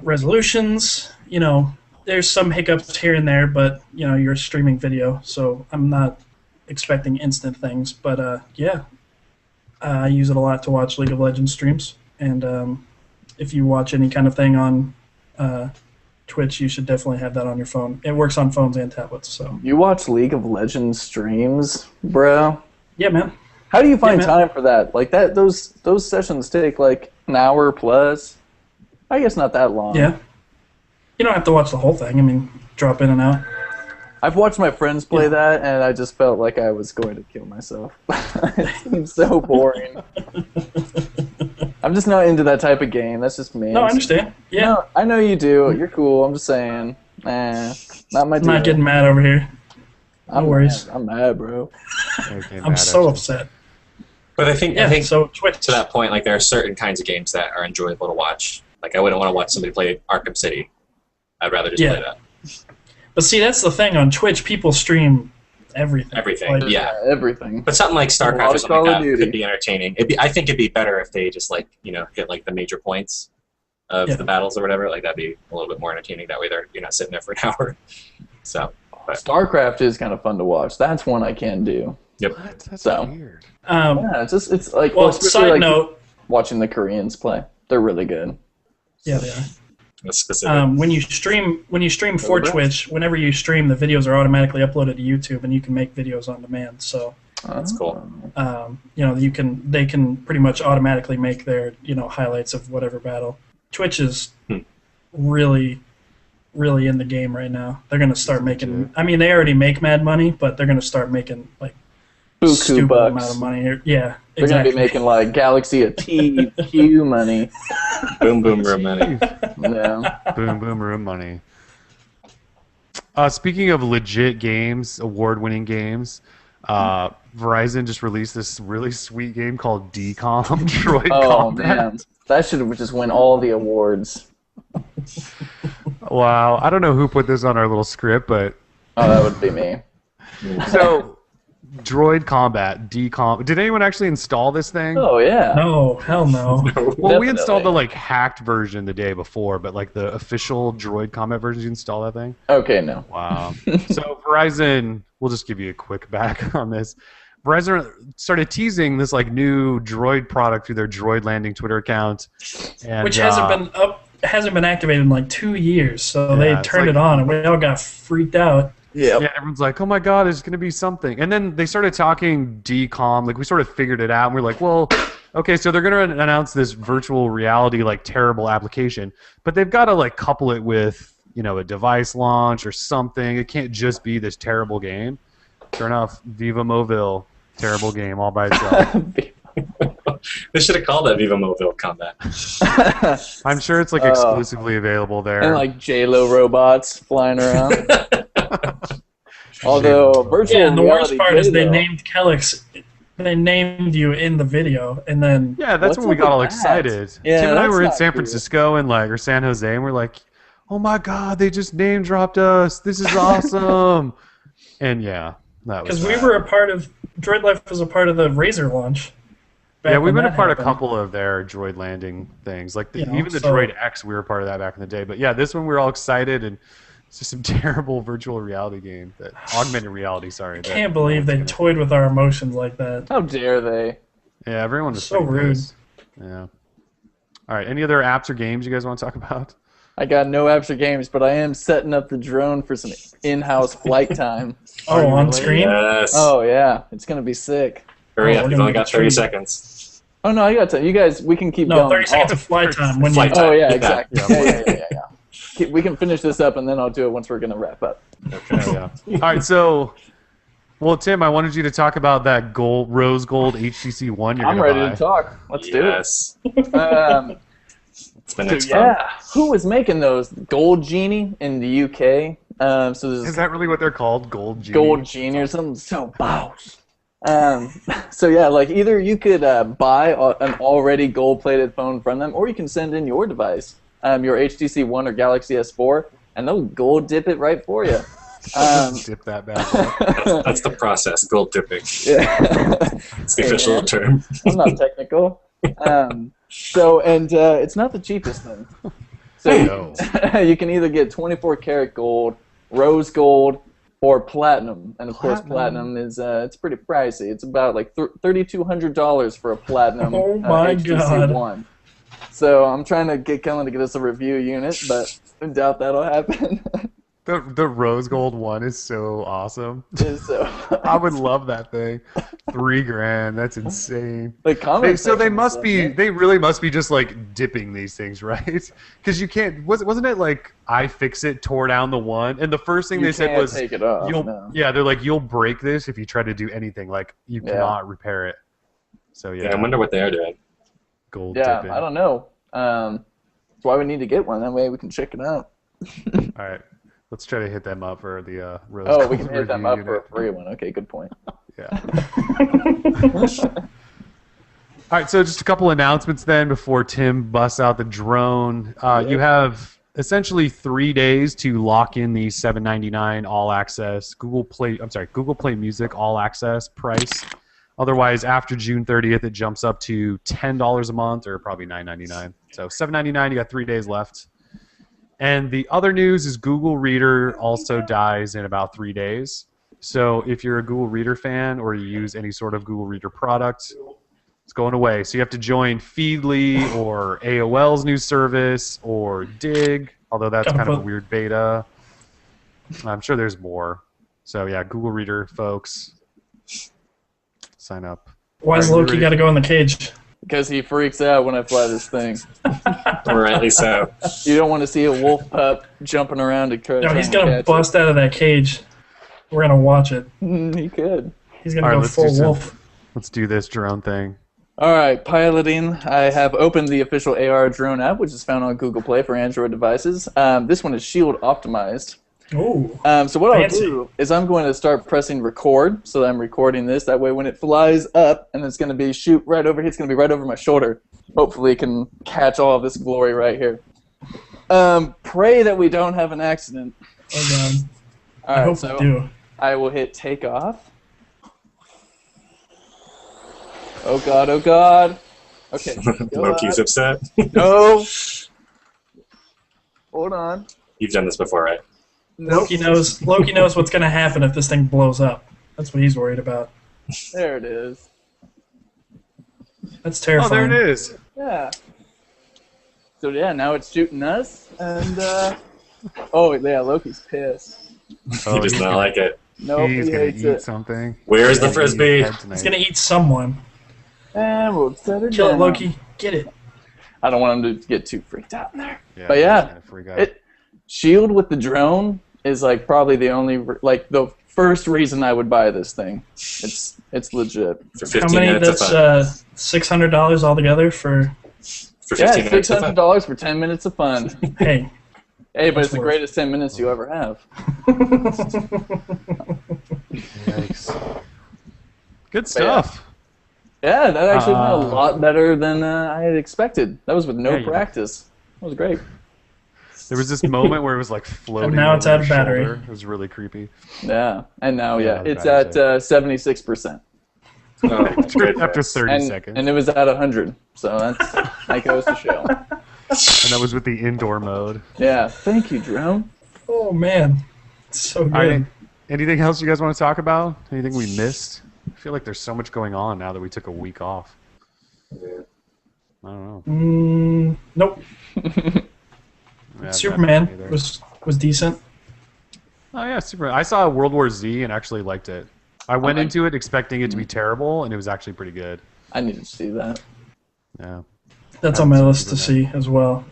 resolutions. There's some hiccups here and there, but you're streaming video, so I'm not expecting instant things. But yeah, I use it a lot to watch League of Legends streams, and if you watch any kind of thing on Twitch, you should definitely have that on your phone. It works on phones and tablets. So You watch League of Legends streams, bro? yeah, man. How do you find man. time for that? Like that, those sessions take like an hour plus. I guess not that long. Yeah, you don't have to watch the whole thing. I mean, drop in and out. I've watched my friends play that, and I just felt like I was going to kill myself. It seems so boring. I'm just not into that type of game. That's just me. No, I understand. Yeah, No, I know you do. You're cool. I'm just saying. Not my I'm deal. not getting mad over here. No worries. I'm mad, bro. I'm so upset. But I think So Twitch. to that point, like there are certain kinds of games that are enjoyable to watch. Like I wouldn't want to watch somebody play Arkham City. I'd rather just play that. But see, that's the thing on Twitch. People stream everything. Everything, Like, yeah. Everything. But something like A StarCraft lot or of something like Call of that Duty. could be entertaining. I think it'd be better if they just hit like the major points of the battles or whatever. Like that'd be a little bit more entertaining. That way, you're not sitting there for an hour. So, StarCraft is kind of fun to watch. That's one I can do. yep. That's So. weird. Yeah, it's like Well, especially, side like, note. watching the Koreans play. They're really good. Yeah, they are. That's specific. When you stream for best. Twitch, whenever you stream, the videos are automatically uploaded to YouTube, and you can make videos on demand. So, That's cool. they can pretty much automatically make their highlights of whatever battle. Twitch is really, really in the game right now. They're gonna start making. I mean, they already make mad money, but they're gonna start making like Buku stupid bucks. amount of money here. Yeah, They're exactly. gonna be making like Galaxy of TQ money. Boom, boom, room money. Yeah. Boom, boom, room money. Speaking of legit games, award-winning games, Verizon just released this really sweet game called DCOM, Droid Oh Combat. man, that should have just win all the awards. Wow, I don't know who put this on our little script, but Oh, that would be me. so Droid Combat, DCOM. Did anyone actually install this thing? Oh yeah. No, hell no. Well, we installed the definitely. like hacked version the day before, but like the official Droid Combat version, you install that thing? Okay, no. Wow. So Verizon, we'll just give you a quick back on this. Verizon started teasing this like new Droid product through their Droid Landing Twitter account, and, Which hasn't been activated in like 2 years. So they it's turned like- it on, and we all got freaked out. Yeah. Yeah, everyone's like, "Oh my God, there's going to be something." And then they started talking DCOM. Like we sort of figured it out, and we're like, "Well, okay, so they're going to announce this virtual reality like terrible application, but they've got to like couple it with a device launch or something. It can't just be this terrible game." Sure enough, Viva Moville, terrible game all by itself. They should have called that Viva Mobile Combat. I'm sure it's like exclusively available there. And like J-Lo robots flying around. Although virtual Yeah, and the worst reality part is they J-Lo- named Kellex. They named you in the video, and then Yeah, that's What's when we up got all with that? excited. Yeah, Tim and I that's were in not San cool. Francisco and or San Jose, and we're like, "Oh my God, they just name dropped us! This is awesome!" And yeah, that was. because we were a part of Droid Life was a part of the Razor launch. back Yeah, we've when been a that part of a happened. couple of their Droid landing things, like You know, even the so- Droid X. We were part of that back in the day. But yeah, this one we were all excited, and it's just some terrible virtual reality game augmented reality. Sorry, Can't believe they toyed with our emotions like that. How dare they? Yeah, everyone was So pretty rude. pissed. Yeah. All right. Any other apps or games you guys want to talk about? I got no apps or games, but I am setting up the drone for some in-house flight time. Oh, you on really? screen? Yes. Oh yeah, it's gonna be sick. Hurry Oh, up! we're You've gonna only get got 30 treated. seconds. Oh no, I got to. You guys, we can keep No, going. 30 seconds of flight time. When Flight you, time. Oh yeah, Yeah. exactly. Yeah. We can finish this up, and then I'll do it once we're gonna wrap up. Yeah. All right. So Well, Tim, I wanted you to talk about that rose gold HTC One you're I'm gonna ready buy. to talk. Let's do it. It's been So, yeah, who was making those? Gold Genie in the UK. So this Is that really what they're called? Gold Genie? Gold Genie or something? So boss. So yeah, like either you could buy an already gold-plated phone from them, or you can send in your device, your HTC One or Galaxy S4, and they'll gold dip it right for you. Dip that back. that's the process. Gold dipping. Yeah. It's the official term. I'm not technical. It's not the cheapest thing. So you can either get 24 karat gold, rose gold, or platinum. And of course, platinum is it's pretty pricey. It's about like $3,200 for a platinum HTC One. So I'm trying to get Kellen to get us a review unit, but I doubt that'll happen. The rose gold one is so awesome. So I would love that thing. $3,000. That's insane. Like they really must be just like dipping these things, right? Because you can't. Wasn't it like iFixit tore down the one, and the first thing they said was, take it off. Yeah, they're like, you'll break this if you try to do anything. Like you cannot repair it. So yeah. I wonder what they are doing. Gold dipping. I don't know. That's why we need to get one. That way we can check it out. All right. Let's try to hit them up for the rose. Oh, we can hit them up for a free one. Okay, good point. Yeah. All right, so just a couple announcements then before Tim busts out the drone. You have essentially 3 days to lock in the $7.99 all access Google Play Music all access price. Otherwise, after June 30th, it jumps up to $10 a month, or probably $9.99. So $7.99. You got 3 days left. And the other news is Google Reader also dies in about 3 days. So if you're a Google Reader fan or you use any sort of Google Reader product, it's going away. So you have to join Feedly or AOL's new service or Dig, although that's kind of a weird beta. I'm sure there's more. So yeah, Google Reader folks, sign up. Why does Loki got to go in the cage? Because he freaks out when I fly this thing. Rightly so. You don't want to see a wolf pup jumping around and trying to catch it. No, he's going to bust out of that cage. We're going to watch it. He could. He's going to go full wolf. Let's do this drone thing. All right, piloting. I have opened the official AR drone app, which is found on Google Play for Android devices. This one is Shield optimized. Ooh, so what I'll do is I'm going to start pressing record, so that I'm recording this. That way when it flies up, and it's going to be shoot right over here, it's going to be right over my shoulder. Hopefully it can catch all of this glory right here. Pray that we don't have an accident. Oh, God. All right, I hope we do. I will hit takeoff. Oh, God, oh, God. Okay. Loki's upset. No. Hold on. You've done this before, right? Loki knows what's going to happen if this thing blows up. That's what he's worried about. There it is. That's terrifying. Oh, there it is. Yeah. So yeah, now it's shooting us, and oh yeah, Loki's pissed. He does not like it. No, he's he gonna hates eat it. something. Where's the frisbee? He's going to eat someone. And we'll set it Kill down. it, Loki. Get it. I don't want him to get too freaked out in there. Yeah, But yeah, freak out. Shield with the drone is like probably the only the first reason I would buy this thing. It's legit. For 15 How many? minutes That's of fun. $600 altogether for. For 15 minutes of fun. $600 for 10 minutes of fun. Hey. Hey, but it's the greatest 10 minutes you ever have. Yikes. Good stuff. Yeah, that actually went a lot better than I had expected. That was with no Yeah, practice. That was great. There was this moment where it was like floating. And now it's over out of your battery. shoulder. It was really creepy. Yeah, and now it's battery's at 76%. Oh, good. After 30 And, seconds. and it was at 100, so that goes to show. And that was with the indoor mode. Yeah, thank you, drone. Oh, man. It's so good. All right, anything else you guys want to talk about? Anything we missed? I feel like there's so much going on now that we took a week off. Yeah. I don't know. Nope. Yeah, Superman either. was decent. Oh yeah, Superman. I saw World War Z and actually liked it. I went into it expecting it to be terrible, and it was actually pretty good. I need to see that. Yeah. That's on my list to see as well.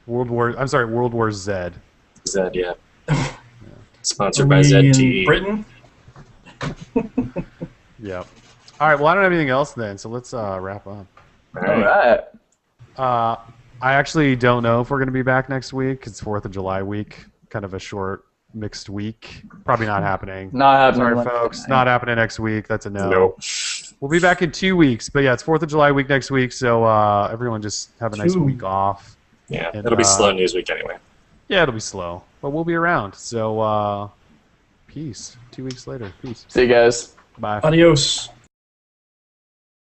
World War Z. Zed, yeah. Sponsored Are by we in ZTE. Britain? Yeah. All right. Well, I don't have anything else then, so let's wrap up. All All right. right. I actually don't know if we're going to be back next week. It's 4th of July week. Kind of a short, mixed week. Probably not happening. Not happening. Sorry, folks. Not happening next week. That's a no. Nope. We'll be back in 2 weeks. But yeah, it's 4th of July week next week, so everyone just have a nice week off. Yeah, And, it'll be slow news week anyway. Yeah, it'll be slow. But we'll be around. So peace. 2 weeks later. Peace. See you guys. Bye. Adios.